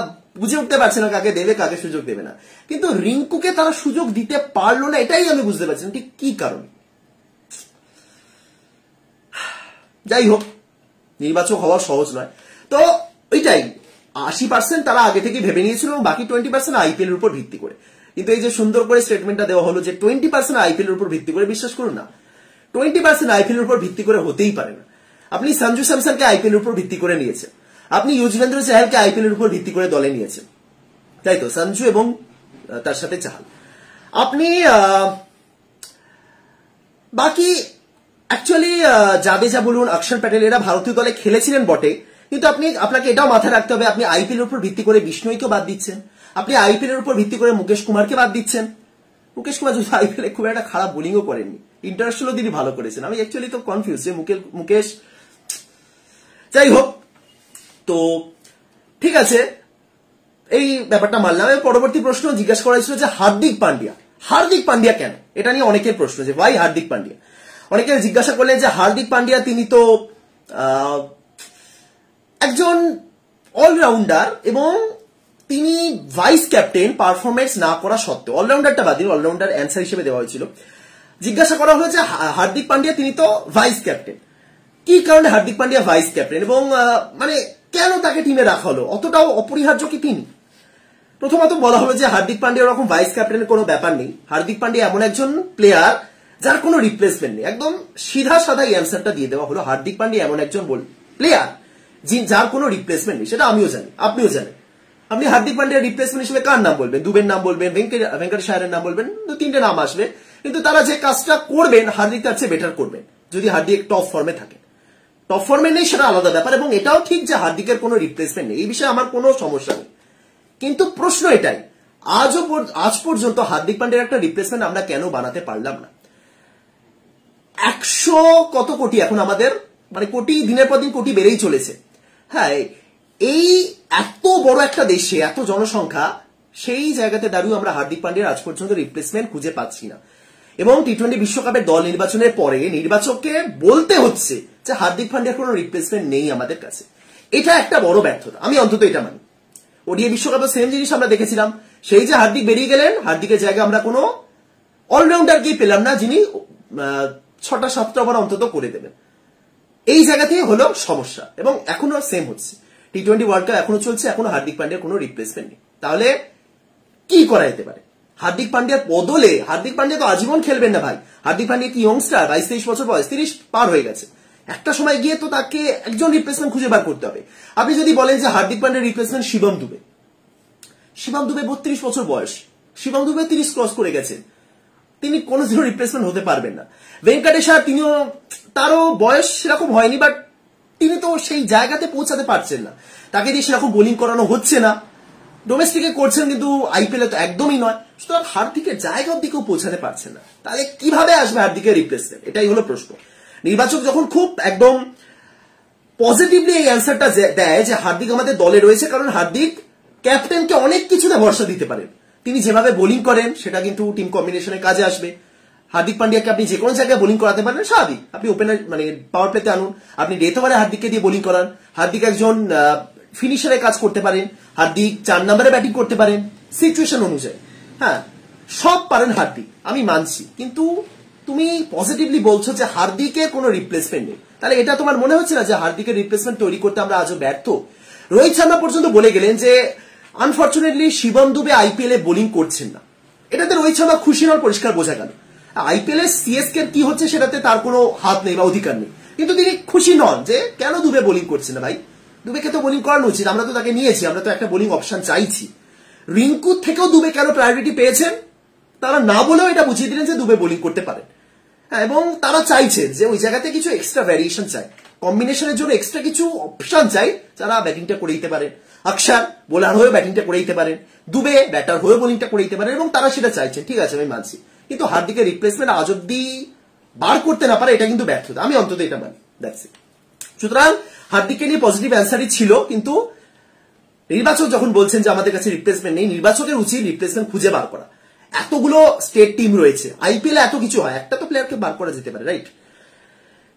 বুঝে উঠতে পারছে না কাকে দেবে কাকে সুযোগ দেবে না, কিন্তু রিঙ্কুকে তারা সুযোগ দিতে পারলো না, এটাই আমি বুঝতে পারছি না ঠিক কি কারণে। যাই হোক, নির্বাচক হওয়া সহজ নয়, তো ওইটাই 80% তারা আগে থেকে ভেবে নিয়েছিল, এবং বাকি 20% আইপিএল এর উপর ভিত্তি করে। কিন্তু এই যে সুন্দর করে স্টেটমেন্টটা দেওয়া হলো যে 20% আইপিএল এর উপর ভিত্তি করে, বিশ্বাস করুন না 20% আইপিএল এর উপর ভিত্তি করে হতেই পারে না। আপনি সঞ্জু স্যামসনকে আইপিএল এর উপর ভিত্তি করে নিয়েছেন, আপনি যুজবেন্দ্র চাহালকে আইপিএল এর উপর ভিত্তি করে দলে নিয়েছেন, তাই তো? সঞ্জু এবং তার সাথে চাহাল। আপনি বাকি অ্যাকচুয়ালি জাদেজা বলুন, অক্ষর প্যাটেল, এরা ভারতীয় দলে খেলেছিলেন বটে, কিন্তু আপনাকে এটাও মাথায় রাখতে হবে, আপনি আইপিএল এর উপর ভিত্তি করে বিষ্ণুইকেও বাদ দিচ্ছেন, আপনি আইপিএল এর উপর ভিত্তি করে মুকেশ কুমারকে বাদ দিচ্ছেন। মুকেশ কুমার যদি আইপিএল এ খুব একটা খারাপ বোলিংও করেননি, ইন্টারন্যাশনালও তিনি ভালো করেছেন। আমি অ্যাকচুয়ালি তো কনফিউজ যে মুকেশ, যাই হোক, তো ঠিক আছে, এই ব্যাপারটা মানলাম। পরবর্তী প্রশ্ন জিজ্ঞাসা করা হয়েছিল যে হার্দিক পান্ডিয়া কেন? এটা নিয়ে অনেকের প্রশ্ন যে ভাই হার্দিক পান্ডিয়া। অনেকে জিজ্ঞাসা করলেন যে হার্দিক পান্ডিয়া তিনি তো একজন অলরাউন্ডার, এবং তিনি ভাইস ক্যাপ্টেন পারফরমেন্স না করা সত্ত্বেও, অলরাউন্ডারটা বাদিল, অলরাউন্ডার অ্যান্সার হিসেবে দেওয়া হয়েছিল। জিজ্ঞাসা করা হলো যে হার্দিক পান্ডিয়া তিনি তো ভাইস ক্যাপ্টেন, কি কারণে হার্দিক পান্ডিয়া ভাইস ক্যাপ্টেন, এবং মানে কেন তাকে টিমে রাখা হলো, অতটাও অপরিহার্য কি তিনি? প্রথমত বলা হলো যে হার্দিক পান্ডিয়া ওরকম ভাইস ক্যাপ্টেনের কোনো ব্যাপার নেই। হার্দিক পান্ডিয়া এমন একজন প্লেয়ার যার কোনো রিপ্লেসমেন্ট নেই। একদম সিধা সাদা অ্যান্সারটা দিয়ে দেওয়া হলো, হার্দিক পান্ডিয়া এমন একজন প্লেয়ার যার কোনো রিপ্লেসমেন্ট নেই। সেটা আমিও জানি, আপনিও জানেন। আপনি হার্দিক পান্ডিয়ার রিপ্লেসমেন্ট হিসেবে কার নাম বলবেন? দুবের নাম বলবেন, ভেঙ্কটেশ আয়ারের নাম বলবেন, 2-3টে নাম আসবে, কিন্তু তারা যে কাজটা করবেন হার্দিক তার চেয়ে বেটার করবেন যদি হার্দিক টপ ফর্মে থাকে। টপ ফর্মে নেই সেটা আলাদা ব্যাপার, এবং এটাও ঠিক যে হার্দিকের কোনো রিপ্লেসমেন্ট নেই, এই বিষয়ে আমার কোনো সমস্যা নেই। কিন্তু প্রশ্ন এটাই, আজ পর্যন্ত হার্দিক পান্ডিয়ার একটা রিপ্লেসমেন্ট আমরা কেন বানাতে পারলাম না? 100 কত কোটি এখন আমাদের, মানে কোটি দিনের পর দিন কোটি বেড়েই চলেছে। হ্যাঁ, এই এত বড় একটা দেশে এত জনসংখ্যা, সেই জায়গাতে দাঁড়িয়ে আমরা হার্দিক পান্ডিয়ার আজ পর্যন্ত রিপ্লেসমেন্ট খুঁজে পাচ্ছি না। এবং টি-20 বিশ্বকাপের দল নির্বাচনের পরে নির্বাচককে বলতে হচ্ছে যে হার্দিক পান্ডিয়ার কোনো রিপ্লেসমেন্ট নেই আমাদের কাছে। এটা একটা বড় ব্যর্থতা, আমি অন্তত এটা মানি। ওডিআই বিশ্বকাপে সেম জিনিস আমরা দেখেছিলাম, সেই যে হার্দিক বেরিয়ে গেলেন, হার্দিকের জায়গায় আমরা কোনো অলরাউন্ডারকেই পেলাম না যিনি 6-7টা ওভার অন্তত করে দেবেন। এই জায়গাতেই হলো সমস্যা, এবং এখনো সেম হচ্ছে। টি-20 ওয়ার্ল্ড কাপ এখনো চলছে, এখনো হার্দিক পান্ডিয়ার কোনো রিপ্লেসমেন্ট নেই। তাহলে কি করা যেতে পারে? হার্দিক পান্ডিয়ার বদলে, হার্দিক পান্ডিয়া তো আজীবন খেলবেন না ভাই। হার্দিক পান্ডিয়া কি ইয়ংস্টার, 22-23 বছর বয়স, 30 পার হয়ে গেছে। একটা সময় গিয়ে তো তাকে একজন রিপ্লেসমেন্ট খুঁজে বার করতে হবে। আপনি যদি বলেন যে হার্দিক পান্ডিয়ার রিপ্লেসমেন্ট শিবম দুবে, 32 বছর বয়স, শিবম দুবে 30 ক্রস করে গেছেন, তিনি কোনোদিনও রিপ্লেসমেন্ট হতে পারবেন না। ভেঙ্কটেশ্বর, তিনিও, তারও বয়স সেরকম হয়নি, বাট তিনি তো সেই জায়গাতে পৌঁছাতে পারছেন না, তাকে দিয়ে সেরকম বোলিং করানো হচ্ছে না। ডোমেস্টিকে করছেন কিন্তু আইপিএলে তো একদমই নয়। সুতরাং হার্দিকের জায়গার দিকেও পৌঁছাতে পারছেন না, তাহলে কিভাবে আসবে হার্দিকের রিপ্লেসমেন্ট? এটাই হলো প্রশ্ন। নির্বাচক যখন খুব একদম পজিটিভলি এই অ্যান্সারটা দেয় যে হার্দিক আমাদের দলে রয়েছে, কারণ হার্দিক ক্যাপ্টেনকে অনেক কিছুতে ভরসা দিতে পারেন, তিনি যেভাবে বোলিং করেন সেটা কিন্তু টিম কম্বিনেশনের কাজে আসবে। হার্দিক পান্ডিয়াকে আপনি যে কোনো জায়গায় বোলিং করাতে পারেন, স্বাভাবিক। আপনি ওপেনার মানে পাওয়ার প্লেতে আনুন, আপনি ডেথ ওভারে হার্দিককে দিয়ে বোলিং করান, হার্দিক একজন ফিনিশারে কাজ করতে পারেন, হার্দিক 4 নম্বরে ব্যাটিং করতে পারেন সিচুয়েশন অনুযায়ী। হ্যাঁ, সব পারেন হার্দিক, আমি মানছি। কিন্তু তুমি পজিটিভলি বলছো যে হার্দিকের কোনো রিপ্লেসমেন্ট নেই, তাহলে এটা তোমার মনে হচ্ছে না যে হার্দিকের রিপ্লেসমেন্ট তৈরি করতে আমরা আজও ব্যর্থ? রোহিত শর্মা পর্যন্ত বলে গেলেন যে আনফর্চুনেটলি শিবম দুবে আইপিএল এ বোলিং করছেন না। এটাতে রোহিত শর্মা খুশি নন, পরিষ্কার বোঝা গেল। আইপিএল এ সিএসকে কি হচ্ছে সেটাতে তার কোনো হাত নেই বা অধিকার নেই, কিন্তু তিনি খুশি নন যে কেন দুবে বোলিং করছে না। ভাই, দুবেকে তো বোলিং করানো উচিত, আমরা তো তাকে নিয়েছি, আমরা তো একটা বোলিং অপশন চাইছি। রিঙ্কু থেকেও দুবে কেন প্রায়োরিটি পেয়েছেন তারা না বলেও এটা বুঝিয়ে দিলেন যে দুবে বোলিং করতে পারেন। হ্যাঁ, এবং তারা চাইছেন যে ওই জায়গাতে কিছু এক্সট্রা ভ্যারিয়েশন চাই, কম্বিনেশনের জন্য এক্সট্রা কিছু অপশন চাই, যারা ব্যাটিংটা করে দিতে পারেন। অক্ষর বোলার হয়ে ব্যাটিংটা করে দিতে পারেন, দুবে ব্যাটার হয়ে বোলিংটা করে দিতে পারেন, এবং তারা সেটা চাইছেন। ঠিক আছে, আমি মানছি, কিন্তু হার্দিকের রিপ্লেসমেন্ট আজ অব্দি বার করতে না পারে, এটা কিন্তু ব্যর্থতা, আমি অন্তত এটা মানি। That's it. সুতরাং হার্দিককে নিয়ে পজিটিভ অ্যান্সারই ছিল, কিন্তু নির্বাচক যখন বলছেন যে আমাদের কাছে রিপ্লেসমেন্ট নেই, নির্বাচকের উচিত রিপ্লেসমেন্ট খুঁজে বার করা। এতগুলো স্টেট টিম রয়েছে, আইপিএল এত কিছু হয়, একটা তো প্লেয়ারকে বার করা যেতে পারে, রাইট?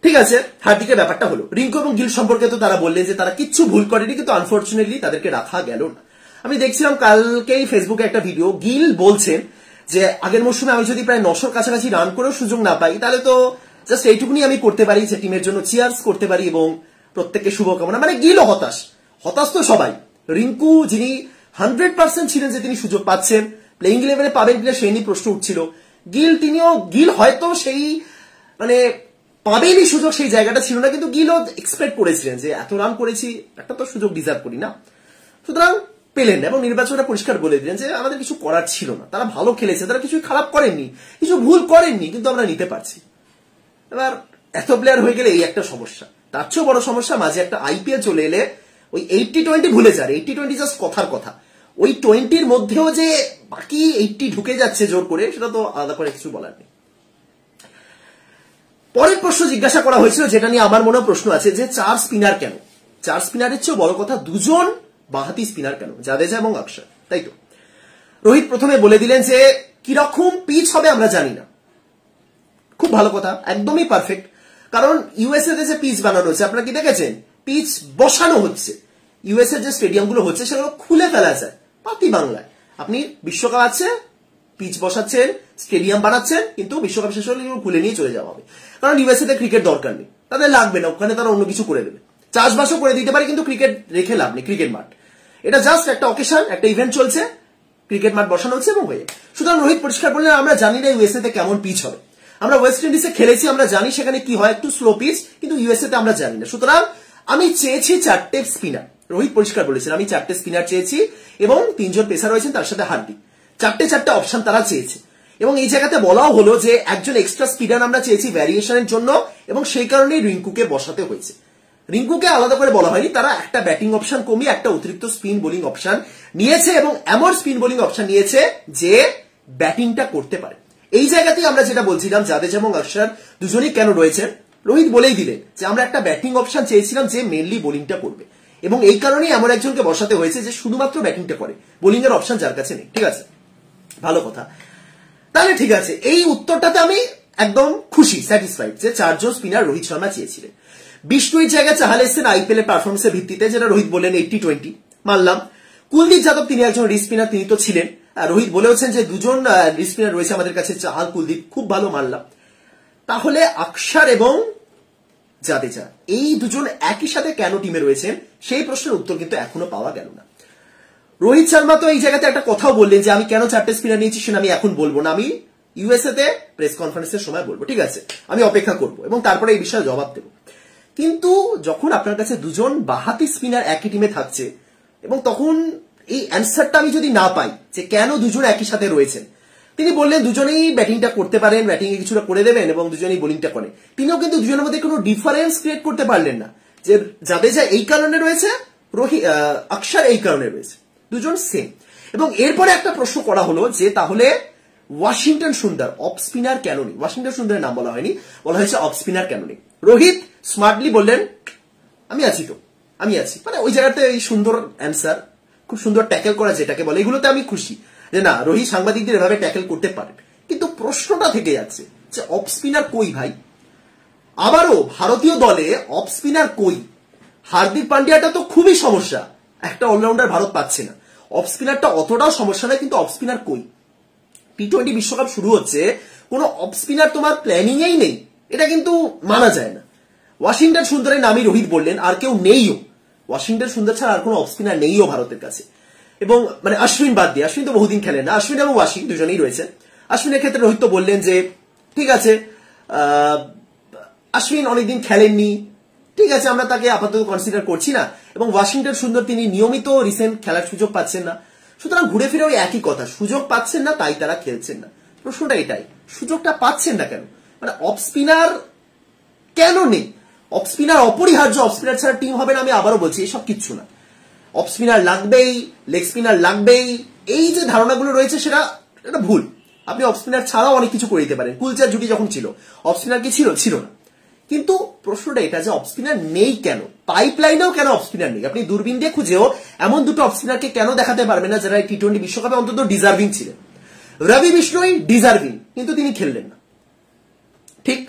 ঠিক আছে, হার্দিকের ব্যাপারটা হলো। রিঙ্কু এবং গিল সম্পর্কে তো তারা বললেন যে তারা কিচ্ছু ভুল করেনি, কিন্তু আনফর্চুনেটলি তাদেরকে রাখা গেল না। আমি দেখছিলাম কালকেই ফেসবুকে একটা ভিডিও, গিল বলছেন যে আগের মৌসুমে আমি যদি প্রায় 900 কাছাকাছি রান করেও সুযোগ না পাই, তাহলে তো জাস্ট এইটুকুনি আমি করতে পারি যে টিমের জন্য চিয়ার্স করতে পারি এবং প্রত্যেককে শুভকামনা। মানে গিল হতাশ তো সবাই। রিঙ্কু যিনি 100% ছিলেন যে তিনি সুযোগ পাচ্ছেন, প্লেইং ইলেভেনে পাবেন কিনা সেই নিয়ে প্রশ্ন উঠছিল। গিল হয়তো সেই মানে পাবেনই সুযোগ, সেই জায়গাটা ছিল না, কিন্তু গিলও এক্সপেক্ট করেছিলেন যে এত রান করেছি, একটা তো সুযোগ ডিজার্ভ করি না। সুতরাং পেলেন, এবং নির্বাচকরা পরিষ্কার বলে দিলেন যে আমাদের কিছু করার ছিল না, তারা ভালো খেলেছে, তারা কিছু খারাপ করেননি, কিছু ভুল করেননি, কিন্তু আমরা নিতে পারছি। এবার এত প্লেয়ার হয়ে গেলে এই একটা সমস্যা, তার চেয়েও বড় সমস্যা মাঝে একটা আইপিএল চলে এলে ওই 80-20 ভুলে যান। 80-20 জাস্ট কথার কথা, ওই 20-র মধ্যেও যে বাকি 80 ঢুকে যাচ্ছে জোর করে, সেটা তো আলাদা করে কিছু বলার নেই। পরের প্রশ্ন জিজ্ঞাসা করা হয়েছিল, যেটা নিয়ে আমার মনে প্রশ্ন আছে, যে 4 স্পিনার কেন? 4 স্পিনারের চেয়েও বড় কথা 2জন বাঁহাতি স্পিনার কেন, জাদেজা এবং অক্ষর, তাই তো? রোহিত প্রথমে বলে দিলেন যে কিরকম পিচ হবে আমরা জানি না। খুব ভালো কথা, একদমই পারফেক্ট। কারণ ইউএসএ তে যে পিচ বানানো হচ্ছে, আপনারা কি দেখেছেন? পিচ বসানো হচ্ছে। ইউএসএ যে স্টেডিয়ামগুলো হচ্ছে সেগুলো খুলে ফেলা যায়, পাতি বাংলায়। আপনি বিশ্বকাপ আছে, পিচ বসাচ্ছেন, স্টেডিয়াম বানাচ্ছেন, কিন্তু বিশ্বকাপ শেষ হলে খুলে নিয়ে চলে যাওয়া হবে। কারণ ইউএসএ তে ক্রিকেট দরকার নেই, তাদের লাগবে না, ওখানে তারা অন্য কিছু করে দেবে, চাষবাসও করে দিতে পারে, কিন্তু ক্রিকেট রেখে লাভ নেই। ক্রিকেট মাঠ এটা জাস্ট একটা অকেশন, একটা ইভেন্ট চলছে, ক্রিকেট মাঠ বসানো হচ্ছে এবং হয়ে। সুতরাং রোহিত পরিষ্কার বললেন আমরা জানি না ইউএসএ তে কেমন পিচ হবে, আমরা ওয়েস্ট ইন্ডিজে খেলেছি, আমরা জানি সেখানে কি হয়, একটু স্লো পিচ, কিন্তু ইউএসএ তে আমরা জানি না। সুতরাং আমি চেয়েছি 4টে স্পিনার, রোহিত পরিষ্কার বলেছেন আমি 4টে স্পিনার চেয়েছি, এবং 3 জন পেসার রয়েছেন, তার সাথে হার্দিক। 4টে অপশন তারা চেয়েছে, এবং এই জায়গাতে বলাও হলো যে একজন এক্সট্রা স্পিনার আমরা চেয়েছি ভ্যারিয়েশনের জন্য, এবং সেই কারণেই রিঙ্কুকে বসাতে হয়েছে। রিঙ্কুকে আলাদা করে বলা হয়নি, তারা একটা ব্যাটিং অপশন কমিয়ে একটা অতিরিক্ত স্পিন বোলিং অপশন নিয়েছে এবং এমন স্পিন বোলিং অপশন নিয়েছে যে ব্যাটিংটা করতে পারে। এই জায়গাতেই আমরা যেটা বলছিলাম জাদেজা এবং অক্ষর দুজনেই কেন রয়েছেন, রোহিত বলেই দিলেন যে আমরা একটা ব্যাটিং অপশন চেয়েছিলাম যে মেনলি বোলিংটা করবে এবং এই কারণেই এমন একজনকে বসাতে হয়েছে যে শুধুমাত্র ব্যাটিংটা করে, বোলিং এর অপশন যার কাছে নেই। ঠিক আছে, ভালো কথা। তাহলে ঠিক আছে, এই উত্তরটাতে আমি একদম খুশি, স্যাটিসফাইড যে 4 জন স্পিনার রোহিত শর্মা চেয়েছিলেন। বিষ্ণুর জায়গায় চাহাল এসেছেন আইপিএল এর পারফরমেন্সের ভিত্তিতে, যেটা রোহিত বললেন 80-20 মানলাম। কুলদীপ যাদব তিনি একজন রিস্ক স্পিনার, তিনি তো ছিলেন। রোহিত বলেওছেন যে দুজন রিস্ক স্পিনার রয়েছে আমাদের কাছে, চাহাল কুলদীপ, খুব ভালো মানলাম। তাহলে অক্ষর এবং জাদেজা এই দুজন একই সাথে কেন টিমে রয়েছেন সেই প্রশ্নের উত্তর কিন্তু এখনো পাওয়া গেল না। রোহিত শর্মা তো এই জায়গাতে একটা কথাও বললেন যে আমি কেন 4টে স্পিনার নিয়েছি সেটা আমি এখন বলবো না, আমি ইউএসএ তে প্রেস কনফারেন্সের সময় বলবো। ঠিক আছে, আমি অপেক্ষা করব এবং তারপরে এই বিষয়ে জবাব দেব। কিন্তু যখন আপনার কাছে দুজন বাহাতি স্পিনার একই টিমে থাকছে এবং তখন এই অ্যান্সারটা আমি যদি না পাই যে কেন দুজন একই সাথে রয়েছেন, তিনি বললেন দুজনেই ব্যাটিংটা করতে পারেন, ব্যাটিং এ কিছুটা করে দেবেন এবং দুজনেই বোলিংটা করেন। তিনিও কিন্তু দুজনের মধ্যে কোনো ডিফারেন্স ক্রিয়েট করতে পারলেন না যে জাদেজা এই কারণে রয়েছে, অক্ষর এই কারণে রয়েছে, দুজন সেম। এবং এরপরে একটা প্রশ্ন করা হলো যে তাহলে ওয়াশিংটন সুন্দর অফ স্পিনার কেন নেই? ওয়াশিংটন সুন্দরের নাম বলা হয়নি, বলা হয়েছে অফ স্পিনার কেন নেই। রোহিত স্মার্টলি বললেন আমি আছি তো, আমি আছি, মানে ওই জায়গাতে এই সুন্দর অ্যান্সার, খুব সুন্দর ট্যাকেল করা যেটাকে বলে, এগুলোতে আমি খুশি যে না রোহিত সাংবাদিকদের এভাবে ট্যাকেল করতে পারেন। কিন্তু প্রশ্নটা থেকে যাচ্ছে যে অফ স্পিনার কই ভাই? আবারও ভারতীয় দলে অফ স্পিনার কই? হার্দিক পান্ডিয়াটা তো খুবই সমস্যা, একটা অলরাউন্ডার ভারত পাচ্ছে না। অফ স্পিনারটা অতটাও সমস্যা নয়, কিন্তু অফ স্পিনার কই? টি-20 বিশ্বকাপ শুরু হচ্ছে, কোনো অফ স্পিনার তোমার প্ল্যানিং এই নেই, এটা কিন্তু মানা যায় না। ওয়াশিংটন সুন্দরের নামই রোহিত বললেন, আর কেউ নেইও, ওয়াশিংটন সুন্দর ছাড়া আর কোনো অফ স্পিনার নেইও ভারতের কাছে। এবং মানে অশ্বিন বাদ দিয়ে, অশ্বিন তো বহুদিন খেলেন না, অশ্বিন এবং ওয়াশিং দুজনেই রয়েছে। অশ্বিনের ক্ষেত্রে রোহিত তো বললেন যে ঠিক আছে অশ্বিন অনেকদিন খেলেননি, ঠিক আছে আমরা তাকে আপাতত কনসিডার করছি না। এবং ওয়াশিংটন সুন্দর তিনি নিয়মিত রিসেন্ট খেলার সুযোগ পাচ্ছেন না, সুতরাং ঘুরে ফিরে ওই একই কথা, সুযোগ পাচ্ছেন না তাই তারা খেলছেন না। প্রশ্নটা এটাই, সুযোগটা পাচ্ছেন না কেন? মানে অফ স্পিনার কেন নেই? অফ স্পিনার অপরিহার্য, অফ স্পিনার ছাড়া টিম হবে না, আমি আবারও বলছি এসব কিচ্ছু না। অফ স্পিনার লাগবেই, লেগ স্পিনার লাগবেই, এই যে ধারণাগুলো রয়েছে সেটা ভুল। আপনি অফ স্পিনার ছাড়াও অনেক কিছু করে দিতে পারেন। কুলচার জুটি যখন ছিল অফ স্পিনার কি ছিল? ছিল না। কিন্তু প্রশ্নটা এটা যে অফ স্পিনার নেই কেন? পাইপলাইনেও কেন অফ স্পিনার নেই? আপনি দূরবীন দিয়ে খুঁজেও এমন দুটো অফ স্পিনারকে কেন দেখাতে পারবেন না যারা টি-20 বিশ্বকাপে অন্তত ডিজার্ভিং ছিলেন? রবি বিষ্ণুই ডিজার্ভিং, কিন্তু তিনি খেললেন না। ঠিক,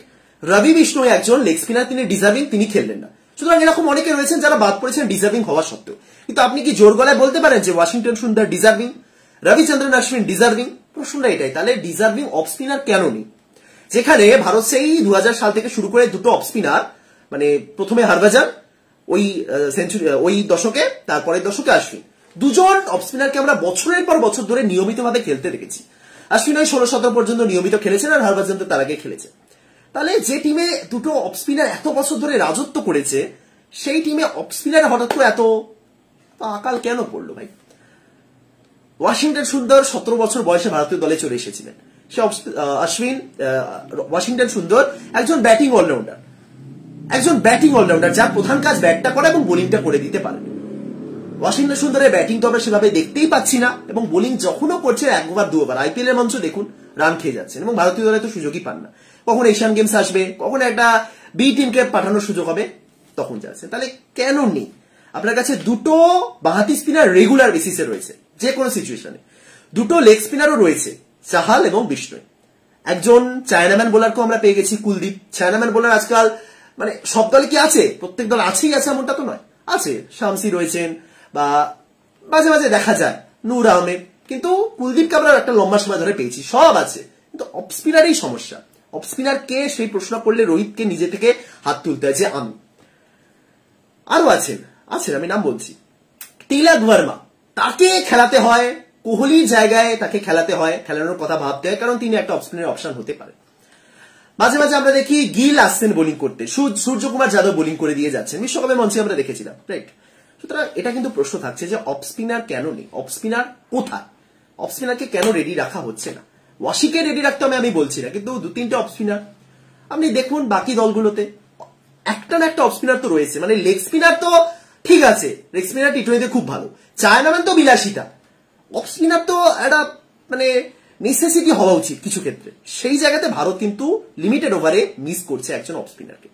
রবি বিষ্ণু একজন লেগ স্পিনার, তিনি ডিজার্ভিং, তিনি খেললেন না। সুতরাং এরকম অনেকে রয়েছেন যারা বাদ পড়েছেন ডিজার্ভিং হওয়া সত্ত্বেও। কিন্তু আপনি কি জোর গলায় বলতে পারেন যে ওয়াশিংটন সুন্দর ডিজার্ভিং, রবিচন্দ্রন অশ্বিন ডিজার্ভিং? প্রশ্নটা এটাই, তাহলে ডিজার্ভিং অফ স্পিনার কেন নেই? যেখানে ভারত সেই 2000 সাল থেকে শুরু করে দুটো অফ স্পিনার, মানে প্রথমে হরভজন ওই সেঞ্চুরি ওই দশকে, তারপরের দশকে অশ্বিন, দুজন অফ স্পিনারকে আমরা বছরের পর বছর ধরে নিয়মিতভাবে খেলতে দেখেছি। অশ্বিন ওই 16-17 পর্যন্ত নিয়মিত খেলেছেন আর হরভজন তো তার আগে খেলেছেন। তাহলে যে টিমে দুটো অফ স্পিনার এত বছর ধরে রাজত্ব করেছে, সেই টিমে অফ স্পিনার হঠাৎ করে এত আকাল কেন পড়লো ভাই? ওয়াশিংটন সুন্দর 17 বছর বয়সে ভারতীয় দলে চলে এসেছিলেন। সে অশ্বিন, ওয়াশিংটন সুন্দর একজন ব্যাটিং অলরাউন্ডার, একজন ব্যাটিং অলরাউন্ডার যার প্রধান কাজ ব্যাটটা করা এবং বোলিংটা করে দিতে পারে। ওয়াশিংটন সুন্দরের ব্যাটিং তো আমরা সেভাবে দেখতেই পাচ্ছি না, এবং বোলিং যখনও করছে একবার দুবার, আইপিএল এর মঞ্চ দেখুন রান খেয়ে যাচ্ছেন এবং ভারতীয় দলে তো সুযোগই পান না। কখন এশিয়ান গেমস আসবে, কখন একটা বি টিমকে পাঠানোর সুযোগ হবে, তখন যাচ্ছে। তাহলে কেন নেই? আপনার কাছে দুটো বাহাতি স্পিনার রেগুলার বেসিসে রয়েছে যে কোনো সিচুয়েশনে, দুটো লেগ স্পিনারও রয়েছে চাহাল এবং বিষ্ণু, একজন চায়নাম্যান বোলারকেও আমরা পেয়ে গেছি কুলদীপ। চায়নাম্যান বোলার আজকাল মানে সব দলে কি আছে? প্রত্যেক দল আছেই আছে এমনটা তো নয়, আছে, শামসি রয়েছেন বা মাঝে মাঝে দেখা যায় নূর আহমেদ, কিন্তু কুলদীপকে আমরা একটা লম্বা সময় ধরে পেয়েছি, সব আছে। কিন্তু অফ স্পিনারই সমস্যা। অফ স্পিনার কে সেই প্রশ্ন করলে রোহিতকে নিজে থেকে হাত তুলতে হয় যে আমি। আরো আছেন, আমি নাম বলছি, তিলক ভার্মা, তাকে খেলাতে হয়, কোহলির জায়গায় তাকে খেলাতে হয়, খেলানোর কথা ভাবতে হয়, কারণ তিনি একটা অফ স্পিনার অপশন হতে পারে। মাঝে মাঝে আমরা দেখি গিল আসছেন বোলিং করতে, সূর্যকুমার যাদব বোলিং করে দিয়ে যাচ্ছেন, বিশ্বকাপের মঞ্চে আমরা দেখেছিলাম, রাইট? সুতরাং এটা কিন্তু প্রশ্ন থাকছে যে অফ স্পিনার কেন নেই, অফ স্পিনার কোথায়, অফ স্পিনারকে কেন রেডি রাখা হচ্ছে না? ওয়াশিকে রেডি রাখতে হবে আমি বলছি না, কিন্তু 2-3টে অফ স্পিনার আপনি দেখুন বাকি দলগুলোতে একটা না একটা অফ স্পিনার তো রয়েছে, মানে লেগ স্পিনার তো ঠিক আছে, লেগ স্পিনার টি20তে খুব ভালো, চায়নাম্যান তো বিলাসিতা, অফ স্পিনার তো একটা মানে নেসেসিটি হওয়া উচিত কিছু ক্ষেত্রে। সেই জায়গাতে ভারত কিন্তু লিমিটেড ওভারে মিস করছে একজন অফ স্পিনারকে।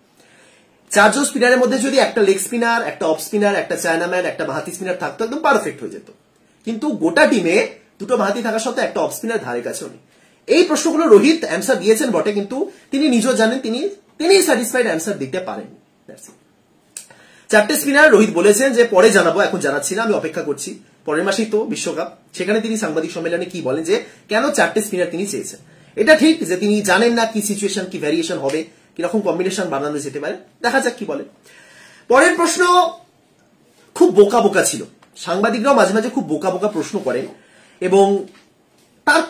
4 জন স্পিনারের মধ্যে যদি একটা লেগ স্পিনার, একটা অফ স্পিনার, একটা চায়নাম্যান, একটা বাঁহাতি স্পিনার থাকতো, একদম পারফেক্ট হয়ে যেত। কিন্তু গোটা টিমে দুটো বাঁহাতি থাকা সত্ত্বেও একটা অফ স্পিনার ধারে কাছেও নেই। এই প্রশ্নগুলো রোহিত অ্যান্সার দিয়েছেন বটে, কিন্তু তিনি নিজেও জানেন তিনি স্যাটিসফাইড অ্যান্সার দিতে পারেন। 4টে স্পিনার রোহিত বলেছেন যে পরে জানাবো, এখন জানাচ্ছি না, আমি অপেক্ষা করছি, পরের মাসেই তো বিশ্বকাপ। সেখানে তিনি সাংবাদিক সম্মেলনে কি বলেন যে কেন 4টে স্পিনার তিনি চেয়েছেন। এটা ঠিক যে তিনি জানেন না কি সিচুয়েশন, কি ভ্যারিয়েশন হবে, কিরকম কম্বিনেশন বানানো যেতে পারে, দেখা যাক কি বলে। পরের প্রশ্ন খুব বোকা বোকা ছিল, সাংবাদিকরাও মাঝে মাঝে খুব বোকা বোকা প্রশ্ন করেন, এবং তার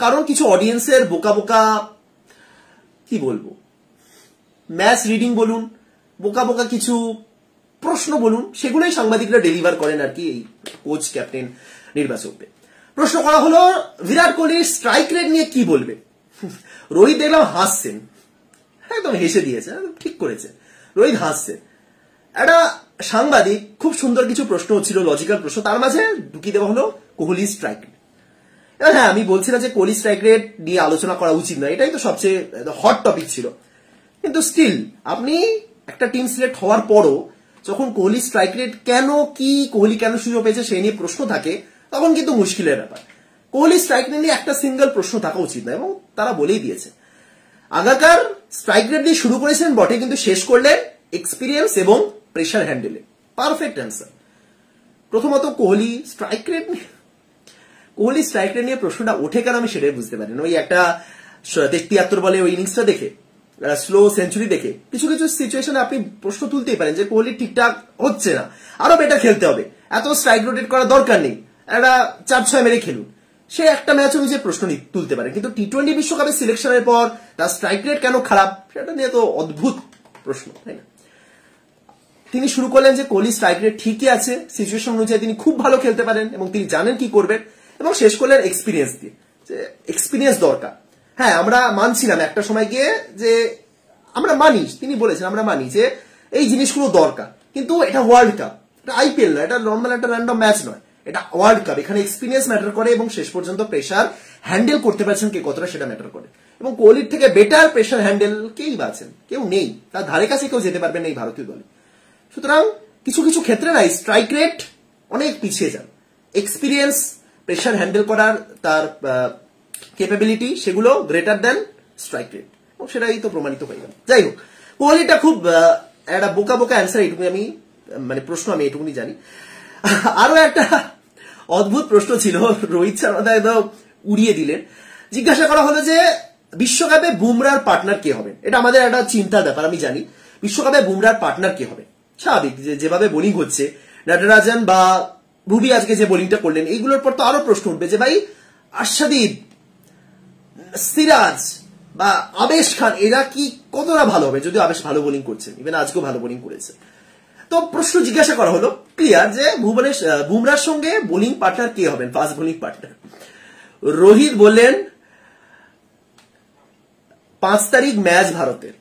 কারণ কিছু অডিয়েন্সের বোকা বোকা কি বলবো ম্যাচ রিডিং বলুন, বোকা বোকা কিছু প্রশ্ন বলুন, সেগুলোই সাংবাদিকরা ডেলিভার করেন আর কি এই কোচ, ক্যাপ্টেন, নির্বাচকদের। প্রশ্ন করা হলো বিরাট কোহলির স্ট্রাইক রেট নিয়ে কি বলবে। রোহিত দেখলাম হাসছেন, একদম হেসে দিয়েছে, ঠিক করেছে, রোহিত হাসছেন। একটা সাংবাদিক খুব সুন্দর কিছু প্রশ্ন হচ্ছিল, লজিক্যাল প্রশ্ন, তার মাঝে ঢুকিয়ে দেওয়া হলো কোহলির স্ট্রাইক রেট। এবার হ্যাঁ, আমি বলছি না যে কোহলি স্ট্রাইক রেট নিয়ে আলোচনা করা উচিত না, এটাই তো সবচেয়ে হট টপিক ছিল, কিন্তু স্টিল আপনি একটা টিম সিলেক্ট হওয়ার পরও যখন কোহলি স্ট্রাইক রেট কেন, কি কোহলি কেন সুযোগ পেয়েছে সেই নিয়ে প্রশ্ন থাকে, তখন কিন্তু মুশকিলের ব্যাপার। কোহলি স্ট্রাইক রেট নিয়ে একটা সিঙ্গেল প্রশ্ন থাকা উচিত না, এবং তারা বলেই দিয়েছে। আগাকার স্ট্রাইক রেট দিয়ে শুরু করেছেন বটে, কিন্তু শেষ করলেন এক্সপিরিয়েন্স এবং প্রেশার হ্যান্ডেলে। Perfect answer. প্রথমত কোহলি স্ট্রাইক রেট নিয়ে প্রশ্নটা ওঠে কেন আমি সেটাই বুঝতে পারি না। ওই একটা 73 বলে ওই ইনিংসটা দেখে, স্লো সেঞ্চুরি দেখে কিছু কিছু সিচুয়েশনে আপনি প্রশ্ন তুলতেই পারেন যে কোহলি ঠিকঠাক হচ্ছে না, আরো বেটার খেলতে হবে, এত স্ট্রাইক রোটেট করার দরকার নেই, একটা 4-6 মেরে খেলুন, সে একটা ম্যাচ অনুযায়ী প্রশ্ন তুলতে পারে। কিন্তু টি20 বিশ্বকাপের সিলেকশনের পর তার স্ট্রাইক রেট কেন খারাপ, সেটা নিয়ে তো অদ্ভুত প্রশ্ন, তাই না? তিনি শুরু করলেন যে কোহলি স্ট্রাইক রেট ঠিকই আছে, সিচুয়েশন অনুযায়ী তিনি খুব ভালো খেলতে পারেন এবং তিনি জানেন কি করবেন, এবং শেষ করলেন এক্সপিরিয়েন্স দিয়ে, যে এক্সপিরিয়েন্স দরকার। হ্যাঁ, আমরা মানছিলাম একটা সময় গিয়ে যে আমরা মানি, তিনি বলেছেন আমরা মানি যে এই জিনিসগুলো দরকার, কিন্তু এটা ওয়ার্ল্ড কাপ, এটা আইপিএল নয়, এটা নর্মাল একটা র্যান্ডম ম্যাচ নয়, এটা ওয়ার্ল্ড কাপ, এখানে এক্সপিরিয়েন্স ম্যাটার করে, এবং শেষ পর্যন্ত প্রেশার হ্যান্ডেল করতে পারছেন কে কতটা সেটা ম্যাটার করে। এবং কোহলির থেকে বেটার প্রেশার হ্যান্ডেল কেই বা আছেন, কেউ নেই, তার ধারে কাছে কেউ যেতে পারবেন এই ভারতীয় দলে। সুতরাং কিছু কিছু ক্ষেত্রে না স্ট্রাইক রেট অনেক পিছিয়ে যান, এক্সপিরিয়েন্স, প্রেশার হ্যান্ডেল করার তার ক্যাপাবিলিটি, সেগুলো গ্রেটার দেন স্ট্রাইক রেট, এবং সেটাই তো প্রমাণিত হয়ে গেল। যাই হোক, কোহলিটা খুব একটা বোকা বোকা অ্যান্সার, এইটুকুনি আমি মানে প্রশ্ন আমি এটুকুনি জানি। আরো একটা অদ্ভুত প্রশ্ন ছিল, রোহিত শর্মা একদম উড়িয়ে দিলেন। জিজ্ঞাসা করা হলো যে বিশ্বকাপে বুমরার পার্টনার কে হবে। এটা আমাদের একটা চিন্তার ব্যাপার, আমি জানি। বিশ্বকাপে বুমরার পার্টনার কে হবে, স্বাভাবিক যেভাবে বোলিং হচ্ছে, নটরাজন বা ভুবি আজকে যে বোলিংটা করলেন, এইগুলোর পর তো আরো প্রশ্ন উঠবে যে ভাই আর্শদীপ, সিরাজ বা আবেশ খান এরা কি কতটা ভালো হবে, যদিও আবেশ ভালো বোলিং করছেন, ইভেন আজকেও ভালো বোলিং করেছে। তো প্রশ্ন জিজ্ঞাসা করা হলো ক্লিয়ার যে বুমরার সঙ্গে বোলিং পার্টনার কে হবেন, ফাস্ট বোলিং পার্টনার। রোহিত বললেন 5 তারিখ ম্যাচ ভারতের,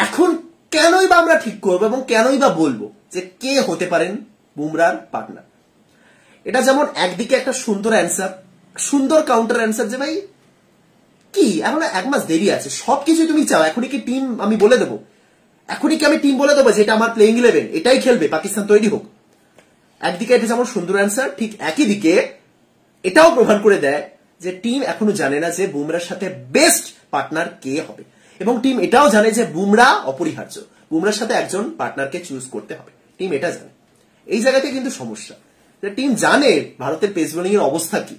এখন কেনই বা আমরা ঠিক করবো এবং কেনই বা বলবো যে কে হতে পারেন বুমরার পার্টনার। এটা যেমন একদিকে একটা সুন্দর অ্যান্সার, সুন্দর কাউন্টার অ্যান্সার, যে ভাই কি এখন 1 মাস দেরি আছে, সবকিছু তুমি চাও, এখনই কি টিম আমি বলে দেবো, এখনই কি আমি টিম বলে দেবো যে এটা আমার প্লেইং 11 এটাই খেলবে, পাকিস্তান তৈরি হোক। একদিকে এটা যেমন সুন্দর অ্যান্সার, ঠিক একই দিকে এটাও প্রমাণ করে দেয় যে টিম এখনো জানে না যে বুমরার সাথে বেস্ট পার্টনার কে হবে, এবং টিম এটাও জানে যে বুমরা অপরিহার্য, বুমরার সাথে একজন পার্টনারকে চুজ করতে হবে, টিম এটা জানে। এই জায়গাতে কিন্তু সমস্যা, টিম জানে ভারতের পেস বোলিং এর অবস্থা কি।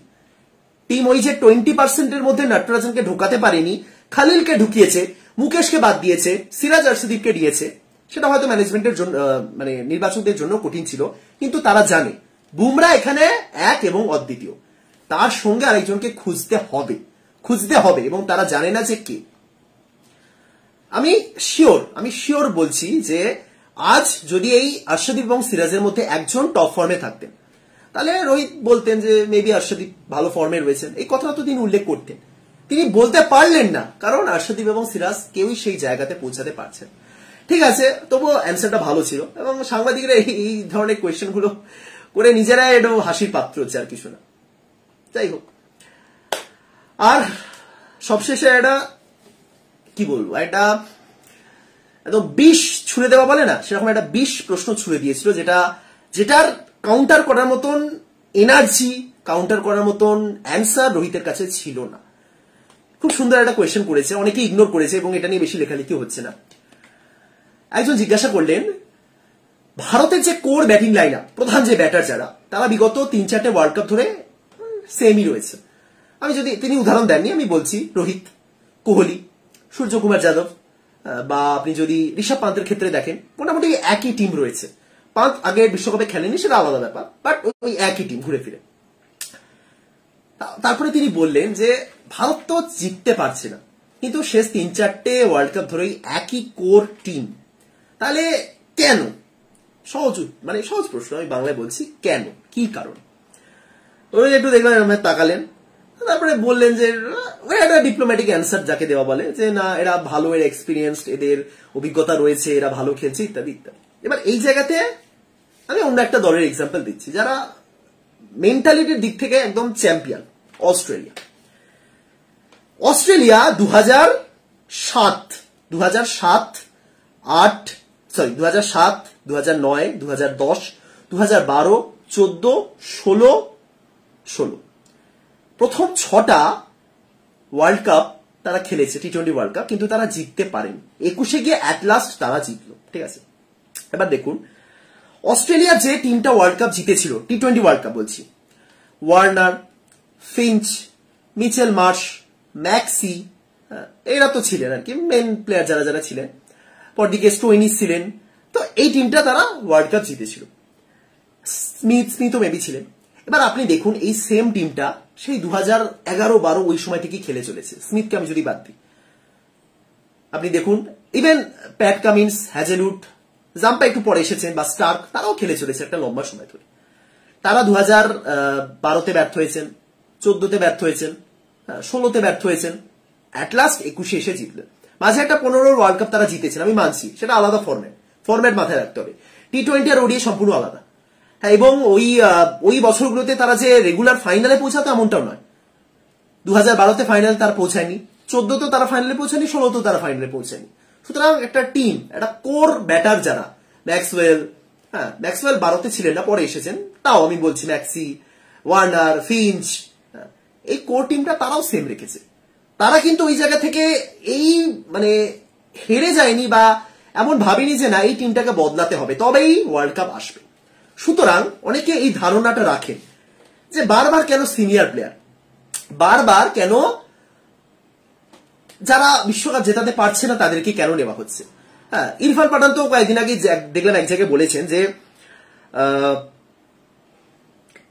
টিম ওই যে 20% মধ্যে নটরাজনকে ঢোকাতে পারেনি, খালিলকে ঢুকিয়েছে, মুকেশকে বাদ দিয়েছে, সিরাজ আর্শদীপকে দিয়েছে, সেটা হয়তো ম্যানেজমেন্টের জন্য মানে নির্বাচকদের জন্য কঠিন ছিল, কিন্তু তারা জানে বুমরা এখানে এক এবং অদ্বিতীয়, তার সঙ্গে আরেকজনকে খুঁজতে হবে, এবং তারা জানে না যে কে। আমি শিওর বলছি যে আজ যদি এই আর্শদীপ এবং সিরাজের মধ্যে একজন টপ ফর্মে থাকতেন, তাহলে রোহিত বলতেন যে মেবি আর্শদীপ ভালো ফর্মে রয়েছেন, এই কথাটা তো তিনি উল্লেখ করতেন। তিনি বলতে পারলেন না, কারণ আর্শদীপ এবং সিরাজ কেউই সেই জায়গাতে পৌঁছাতে পারছেন। ঠিক আছে, তবুও অ্যান্সারটা ভালো ছিল, এবং সাংবাদিকরা এই ধরনের কোয়েশ্চেন গুলো করে নিজেরাই একটু হাসির পাত্র হচ্ছে, আর কিছু না। যাই হোক, আর সবশেষে একটা কি বলবো, একটা একদম 20 ছুঁড়ে দেওয়া বলে না, সেরকম একটা 20 প্রশ্ন ছুঁড়ে দিয়েছিল, যেটার কাউন্টার করার মতন এনার্জি, কাউন্টার করার মতন অ্যান্সার রোহিতের কাছে ছিল না। খুব সুন্দর একটা কোয়েশ্চেন করেছে, অনেকে ইগনোর করেছে এবং এটা নিয়ে বেশি লেখালেখি হচ্ছে না। একজন জিজ্ঞাসা করলেন, ভারতের যে কোর ব্যাটিং লাইন আপ, প্রধান যে ব্যাটার যারা, তারা বিগত 3-4টে ওয়ার্ল্ড কাপ ধরে সেমই রয়েছে। তিনি উদাহরণ দেননি, আমি বলছি রোহিত, কোহলি, সূর্যকুমার যাদব, বা আপনি যদি ঋষভ পান্তের ক্ষেত্রে দেখেন, মোটামুটি একই টিম রয়েছে। পান্ত আগে বিশ্বকাপে খেলেনি, সেটা আলাদা ব্যাপার, বাট ওই একই টিম ঘুরে ফিরে। তারপরে তিনি বললেন যে ভারত তো জিততে পারছে না, কিন্তু শেষ 3-4টে ওয়ার্ল্ড কাপ ধরেই একই কোর টিম, তাহলে কেন? সহজ প্রশ্ন, আমি বাংলায় বলছি, কেন, কি কারণ? ওই একটু দেখলাম, তাকালেন, তারপরে বললেন যে একটা ডিপ্লোম্যাটিক অ্যান্সার যাকে দেওয়া বলে, যে না, এরা ভালো, এর এক্সপিরিয়েন্সড, এদের অভিজ্ঞতা রয়েছে, এরা ভালো খেলছে, ইত্যাদি ইত্যাদি। এবার এই জায়গাতে আমি অন্য একটা দলের এক্সাম্পল দিচ্ছি, যারা মেন্টালিটির দিক থেকে একদম চ্যাম্পিয়ন, অস্ট্রেলিয়া। 2007, 2008, 2009, 2010, 2012, 14, 16 প্রথম 6টা ওয়ার্ল্ড কাপ তারা খেলেছে, T20 ওয়ার্ল্ড কাপ, কিন্তু তারা জিততে পারেনি। 21-এ গিয়ে অ্যাট লাস্ট তারা জিতলো। ঠিক আছে, এবার দেখুন, অস্ট্রেলিয়া যে টিমটা ওয়ার্ল্ড কাপ জিতেছিল, T20 ওয়ার্ল্ড কাপ বলছি, Warner, Finch, Mitchell Marsh, maxi, এরা তো ছিলেন আর কি মেন প্লেয়ার, যারা ছিলেন। পরদিকে স্টোইনিস ছিলেন। তো এই টিমটা তারা ওয়ার্ল্ড কাপ জিতেছিল। স্মিথও মেবি ছিলেন। এবার আপনি দেখুন, এই সেম টিমটা সেই 2011-12 ওই সময় থেকেই খেলে চলেছে। স্মিথকে আমি যদি বাদ দিই, আপনি দেখুন, even Pat Cummins, Hazlewood, Zampa একটু পরে এসেছেন, বা স্টার্ক, তারাও খেলে চলেছে একটা লম্বা সময় ধরে। তারা 2012-তে ব্যর্থ হয়েছেন, 14-তে ব্যর্থ হয়েছেন, 16-তে ব্যর্থ হয়েছেন, অ্যাট লাস্ট 21-এ এসে জিতলেন। মাঝে একটা 15 ওয়ার্ল্ড কাপ তারা জিতেছেন, আমি মানছি, সেটা আলাদা ফরম্যাট মাথায় রাখতে হবে। T20 আর ODI সম্পূর্ণ আলাদা। হ্যাঁ, এবং ওই বছরগুলোতে তারা যে রেগুলার ফাইনালে পৌঁছাতো এমনটাও নয়। 2012-তে ফাইনালে তারা পৌঁছায়নি, 14-তেও তারা ফাইনালে পৌঁছায়নি, 16-তেও তারা ফাইনালে পৌঁছায়নি। সুতরাং একটা টিম, একটা কোর ব্যাটার যারা, ম্যাক্সওয়েল 12-তে ছিলেন না, পরে এসেছেন, তাও আমি বলছি, ম্যাক্সি, ওয়ার্নার, ফিঞ্চ, এই কোর টিমটা তারাও সেম রেখেছে। তারা কিন্তু ওই জায়গা থেকে হেরে যায়নি, বা এমন ভাবেনি যে না, এই টিমটাকে বদলাতে হবে, তবেই ওয়ার্ল্ড কাপ আসবে। সুতরাং অনেকে এই ধারণাটা রাখেন যে বারবার কেন সিনিয়র প্লেয়ার, বারবার কেন যারা বিশ্বকাপ জেতাতে পারছে না তাদেরকে কেন নেওয়া হচ্ছে। হ্যাঁ, ইরফান পাঠান তো কয়েকদিন আগে দেখলাম এক জায়গায় বলেছেন যে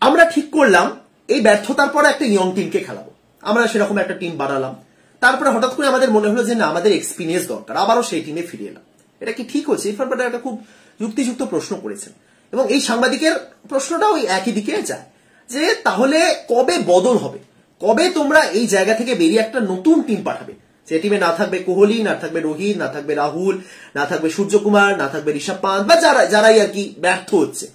আমরা ঠিক করলাম এই ব্যর্থতার পরে একটা ইয়ং টিমকে খেলাবো, আমরা সেরকম একটা টিম বানালাম, তারপরে হঠাৎ করে আমাদের মনে হলো যে না, আমাদের এক্সপিরিয়েন্স দরকার, আবারও সেই টিমে ফিরে এলাম। এটা কি ঠিক হচ্ছে? ইরফান পাঠান একটা খুব যুক্তিযুক্ত প্রশ্ন করেছেন, এবং এই সাংবাদিকের প্রশ্নটাও একই দিকে যায়, যে তাহলে কবে বদল হবে, কবে তোমরা এই জায়গা থেকে বেরিয়ে একটা নতুন টিম পাঠাবে, যে টিমে না থাকবে কোহলি, না থাকবে রোহিত, না থাকবে রাহুল, না থাকবে সূর্যকুমার, না থাকবে ঋষভ পান্ত, বা যারাই আর কি ব্যর্থ হচ্ছে।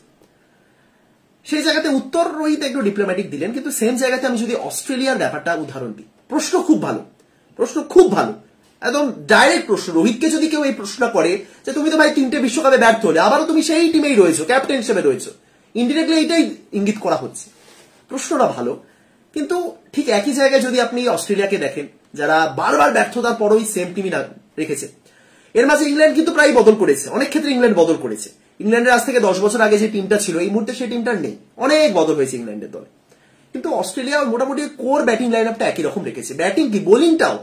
সেই জায়গাতে উত্তর রোহিত একটু ডিপ্লোম্যাটিক দিলেন, কিন্তু সেম জায়গাতে আমি যদি অস্ট্রেলিয়ার ব্যাপারটা উদাহরণ দিই, প্রশ্ন খুব ভালো, একদম ডাইরেক্ট প্রশ্ন। রোহিতকে যদি কেউ এই প্রশ্নটা করে যে তুমি তো ভাই 3টে বিশ্বকাপে ব্যর্থ হলে, আবারও তুমি সেই টিমেই রয়েছো, ক্যাপ্টেন হিসেবে রয়েছো, ইনডিরেক্টলি এটাই ইঙ্গিত করা হচ্ছে। প্রশ্নটা ভালো, কিন্তু ঠিক একই জায়গায় যদি আপনি অস্ট্রেলিয়াকে দেখেন, যারা বারবার ব্যর্থতার পরই সেম টিমই রেখেছে। এর মাঝে ইংল্যান্ড কিন্তু প্রায় বদল করেছে, অনেক ক্ষেত্রে ইংল্যান্ড বদল করেছে। ইংল্যান্ডের আজ থেকে 10 বছর আগে যে টিমটা ছিল, এই মুহূর্তে সেই টিমটার নেই, অনেক বদল হয়েছে ইংল্যান্ডের দলে। কিন্তু অস্ট্রেলিয়া মোটামুটি কোর ব্যাটিং লাইন আপটা একই রকম রেখেছে, ব্যাটিং কি বোলিংটাও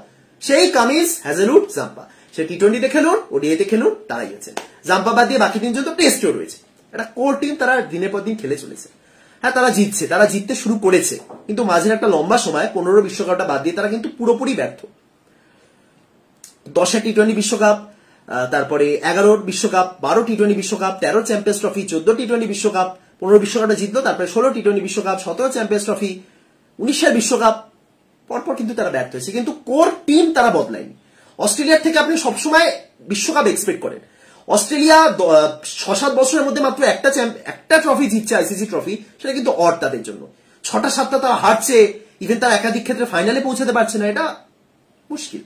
সেই কামিন্স, হ্যাজেলউড, জাম্পা। সে T20-তে খেলুন, ODI-তে খেলুন, তারাই আছেন। জাম্পা বাদ দিয়ে বাকি 3 জন তো টেস্টেও রয়েছে। একটা কোর টিম, তারা দিনের পর দিন খেলে চলেছে। হ্যাঁ, তারা জিততে শুরু করেছে, কিন্তু মাঝের একটা লম্বা সময় 15 বিশ্বকাপটা বাদ দিয়ে তারা কিন্তু পুরোপুরি ব্যর্থ। 10 T20 বিশ্বকাপ, তারপরে 11 বিশ্বকাপ, 12 T20 বিশ্বকাপ, 13 চ্যাম্পিয়ন্স ট্রফি, 14 T20 বিশ্বকাপ, 15 বিশ্বকাপটা জিতলো, তারপরে 16 T20 বিশ্বকাপ, 17 চ্যাম্পিয়ন্স ট্রফি, 19 বিশ্বকাপ, পরপর কিন্তু তারা ব্যর্থ হয়েছে, কিন্তু কোর টিম তারা বদলায়নি। অস্ট্রেলিয়ার থেকে আপনি সবসময় বিশ্বকাপ এক্সপেক্ট করেন। অস্ট্রেলিয়া 6-7 বছরের মধ্যে মাত্র একটা ট্রফি জিতছে, আইসিসি ট্রফি, সেটা কিন্তু অড তাদের জন্য। 6টা-7টা তারা হারছে, ইভেন তারা একাধিক ক্ষেত্রে ফাইনালে পৌঁছাতে পারছে না, এটা মুশকিল।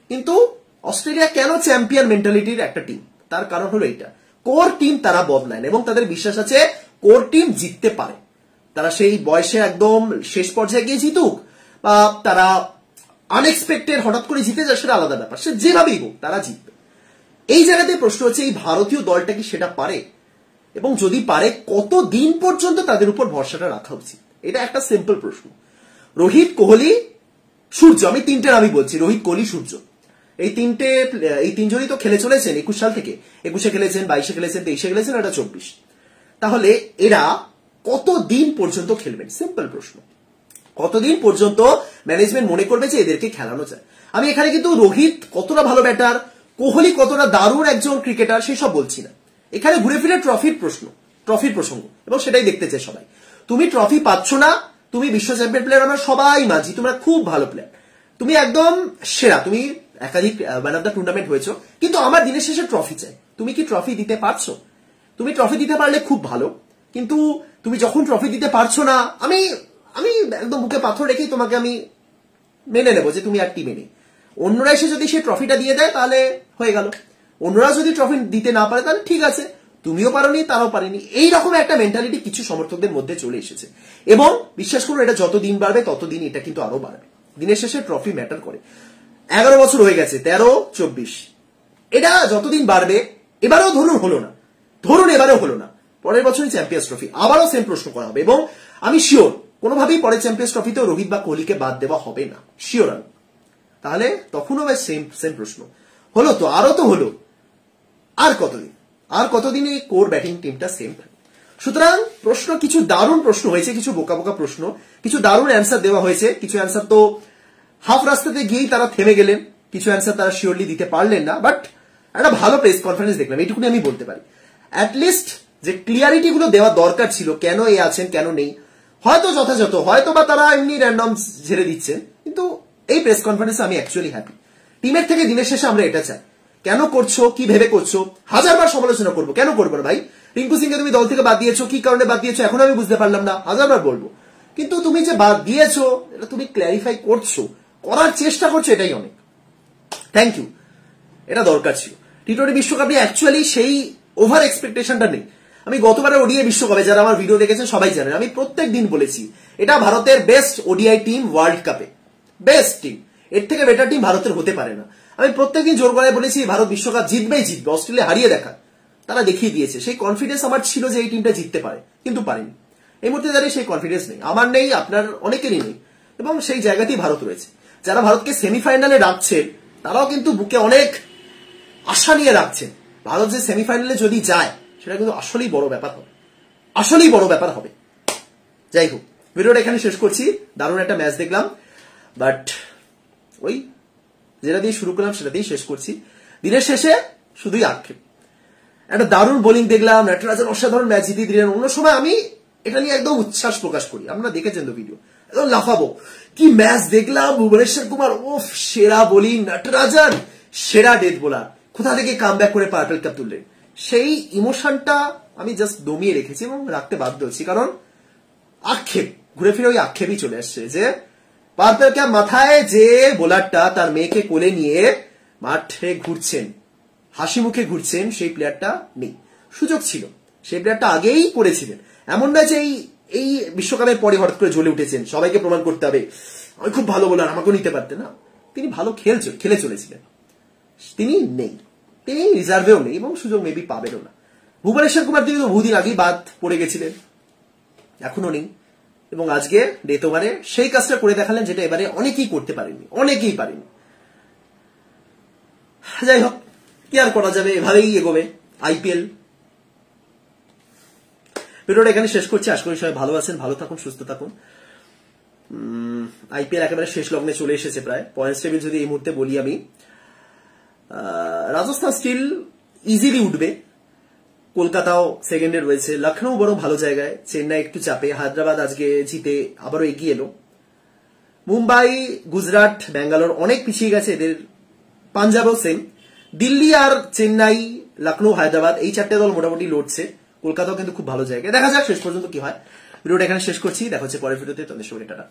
কিন্তু অস্ট্রেলিয়া কেন চ্যাম্পিয়ন মেন্টালিটির একটা টিম, তার কারণ হলো এইটা, কোর টিম তারা বদলায় এবং তাদের বিশ্বাস আছে কোর টিম জিততে পারে। তারা সেই বয়সে একদম শেষ পর্যায়ে গিয়ে জিতুক বা তারা আনএক্সপেক্টেড হঠাৎ করে জিতে যায়, সেটা আলাদা ব্যাপার, সে যেভাবেই হোক তারা জিতবে। এই জায়গাতে প্রশ্ন হচ্ছে এই ভারতীয় দলটা কি সেটা পারে, এবং যদি পারে কতদিন পর্যন্ত তাদের উপর ভরসাটা রাখা উচিত, এটা একটা সিম্পল প্রশ্ন। রোহিত, কোহলি, সূর্য, আমি তিনটে নামই বলছি, রোহিত, কোহলি, সূর্য, এই তিনজনই তো খেলে চলেছেন 21 সাল থেকে। 21-এ খেলেছেন, 22-এ খেলেছেন, 23-এ খেলেছেন, এটা 24। তাহলে এরা কতদিন পর্যন্ত খেলবেন, সিম্পল প্রশ্ন। কতদিন পর্যন্ত ম্যানেজমেন্ট মনে করবে যে এদেরকে খেলানো যায়। আমি এখানে কিন্তু রোহিত কতটা ভালো ব্যাটার, কোহলি কতটা দারুণ একজন ক্রিকেটার সেসব বলছি না। এখানে ঘুরে ফিরে ট্রফির প্রসঙ্গ, এবং সেটাই দেখতে চাই সবাই। তুমি ট্রফি পাচ্ছ না, তুমি বিশ্ব চ্যাম্পিয়ন প্লেয়ার, আমরা সবাই মানছি তোমরা খুব ভালো প্লেয়ার, তুমি একদম সেরা, তুমি একাধিক ম্যান অফ দ্য টুর্নামেন্ট হয়েছো, কিন্তু আমার দিনের শেষে ট্রফি চাই। তুমি কি ট্রফি দিতে পারছো? তুমি ট্রফি দিতে পারলে খুব ভালো, কিন্তু তুমি যখন ট্রফি দিতে পারছো না, আমি একদম বুকে পাথর রেখেই তোমাকে আমি মেনে নেবো যে তুমি আর টিমে নেই। অন্যরা এসে যদি সে ট্রফিটা দিয়ে দেয় তাহলে হয়ে গেল, অন্যরা যদি ট্রফি দিতে না পারে তাহলে ঠিক আছে, তুমিও পারোনি তারাও পারেনি, এইরকম একটা মেন্টালিটি কিছু সমর্থকদের মধ্যে চলে এসেছে। এবং বিশ্বাস করুন, এটা যত দিন বাড়বে ততদিন এটা কিন্তু আরো বাড়বে। দিনের শেষে ট্রফি ম্যাটার করে। 11 বছর হয়ে গেছে, 13-24, এটা যতদিন বাড়বে, এবারেও ধরুন হলো না, এবারেও হলো না, পরের বছরই চ্যাম্পিয়ন্স ট্রফি আবারও সেম প্রশ্ন করা হবে, এবং আমি শিওর কোনোভাবেই পরের চ্যাম্পিয়ন্স ট্রফিতেও রোহিত বা কোহলিকে বাদ দেওয়া হবে না, শিওর আমি। তাহলে তখনও সেম প্রশ্ন হলো, তো আরো তো হলো, আর কতদিন এই কোর ব্যাটিং টিমটা সেম থাকে। সুতরাং প্রশ্ন, কিছু দারুণ প্রশ্ন হয়েছে, কিছু বোকা প্রশ্ন, কিছু দারুণ অ্যান্সার দেওয়া হয়েছে, কিছু অ্যান্সার তো হাফ রাস্তাতে গিয়েই তারা থেমে গেলেন, কিছু অ্যান্সার তারা শিওরলি দিতে পারলেন না, বাট একটা ভালো প্রেস কনফারেন্স দেখলাম, এইটুকুনি আমি বলতে পারি। অ্যাটলিস্ট যে ক্লিয়ারিটি গুলো দেওয়া দরকার ছিল, কেন এ আছেন কেন নেই, হয়তো যথাযথ, হয়তো বা তারা এমনি র্যান্ডম ঝেড়ে দিচ্ছেন, কিন্তু এই প্রেস কনফারেন্সে আমি অ্যাকচুয়ালি হ্যাপি। টিমের থেকে দিনের শেষে আমরা এটা চাই। কেন করছো, কি ভেবে করছো, হাজারবার সমালোচনা করবো, কেন করবো না ভাই? রিঙ্কু সিংকে তুমি দল থেকে বাদ দিয়েছো, কি কারণে বাদ দিয়েছো এখন আমি বুঝতে পারলাম না, হাজারবার বলবো, কিন্তু তুমি যে বাদ দিয়েছো এটা তুমি ক্ল্যারিফাই করছো, করার চেষ্টা করছো, এটাই অনেক। থ্যাংক ইউ, এটা দরকার ছিল। টি-20 বিশ্বকাপে অ্যাকচুয়ালি সেই ওভার এক্সপেকটেশনটা নেই। আমি গতবারের ওডিআই বিশ্বকাপে, যারা আমার ভিডিও দেখেছেন সবাই জানেন, আমি প্রত্যেক দিন বলেছি এটা ভারতের বেস্ট ওডিআই টিম ওয়ার্ল্ড কাপে, বেস্ট টিম, এর থেকে বেটার টিম ভারতের হতে পারে না। আমি প্রত্যেকদিন জোর গলায় বলেছি ভারত বিশ্বকাপ জিতবেই জিতবে, অস্ট্রেলিয়া হারিয়ে দেখা, তারা দেখিয়ে দিয়েছে। সেই কনফিডেন্স আমার ছিল যে এই টিমটা জিততে পারে, কিন্তু পারেনি। এই মুহূর্তে দাঁড়িয়ে সেই কনফিডেন্স নেই, আমার নেই, আপনার অনেকেরই নেই, এবং সেই জায়গাতেই ভারত রয়েছে। যারা ভারতকে সেমিফাইনালে রাখছেন তারাও কিন্তু বুকে অনেক আশা নিয়ে রাখছেন। ভারত যে সেমিফাইনালে যদি যায় সেটা কিন্তু আসলেই বড় ব্যাপার হবে, যাই হোক, ভিডিওটা এখানে শেষ করছি। দারুণ একটা ম্যাচ দেখলাম, বাট ওই যেটা দিয়ে শুরু করলাম সেটা দিয়ে শেষ করছি। দিনের শেষে শুধুই আক্ষেপ। একটা দারুণ বোলিং দেখলাম, নটরাজন অসাধারণ ম্যাচ জিতিয়ে দিলেন। অন্য সময় আমি এটা নিয়ে একদম উচ্ছ্বাস প্রকাশ করি, আপনারা দেখেছেন তো ভিডিও, একদম লাফাবো, কি ম্যাচ দেখলাম, ভুবনেশ্বর কুমার ওফ সেরা বোলিং, নটরাজন সেরা ডেথ বোলার, কোথা থেকে কামব্যাক করে পার্পল কাপ তুললেন, সেই ইমোশনটা আমি জাস্ট দমিয়ে রেখেছি এবং রাখতে বাধ্য হচ্ছি, কারণ আক্ষেপ, ঘুরে ফিরে ওই আক্ষেপই চলে আসছে যে পার্পল ক্যাপ মাথায় যে বোলারটা তার মেয়েকে কোলে নিয়ে মাঠে ঘুরছেন, হাসি মুখে ঘুরছেন, সেই প্লেয়ারটা নেই। সুযোগ ছিল, সেই প্লেয়ারটা আগেই করেছিলেন, এমন নয় যে এই বিশ্বকাপের পরে হঠাৎ করে জ্বলে উঠেছেন, সবাইকে প্রমাণ করতে হবে আমি খুব ভালো বোলার, আমাকেও নিতে পারতেন না। তিনি ভালো খেলে চলেছিলেন, তিনি নেই, তিনি রিজার্ভেও নেই এবং সুযোগ মেবি পাবেনও না। ভুবনেশ্বর কুমার তিনি তো বহুদিন আগেই বাদ পড়ে গেছিলেন, এখনো নেই, এবং আজকে ডেথ ওভারে সেই কাজটা করে দেখালেন যেটা এবারে অনেকেই করতে পারেননি, যাই হোক, কি আর করা যাবে, এভাবেই এগোবে আইপিএল। ভিডিওটা এখানে শেষ করছি, আশা করি সবাই ভালো আছেন, ভালো থাকুন, সুস্থ থাকুন। আইপিএল একেবারে শেষ লগ্নে চলে এসেছে প্রায়। পয়েন্টস টেবিল যদি এই মুহূর্তে বলি আমি, রাজস্থান স্টিল ইজিলি উঠবে, কলকাতাও সেকেন্ডে রয়েছে, লখনৌ বড় ভালো জায়গায়, চেন্নাই একটু চাপে, হায়দ্রাবাদ আজকে জিতে আবারও এগিয়ে এলো, মুম্বাই, গুজরাট, ব্যাঙ্গালোর অনেক পিছিয়ে গেছে, এদের পাঞ্জাবও সেম। দিল্লি আর চেন্নাই, লখনৌ, হায়দ্রাবাদ এই 4টে দল মোটামুটি লড়ছে। কলকাতাও কিন্তু খুব ভালো জায়গায়। দেখা যাক শেষ পর্যন্ত কি হয়। ভিডিওটা এখানে শেষ করছি, দেখা হচ্ছে পরের ভিডিওতে। তাদের সঙ্গে টাটা।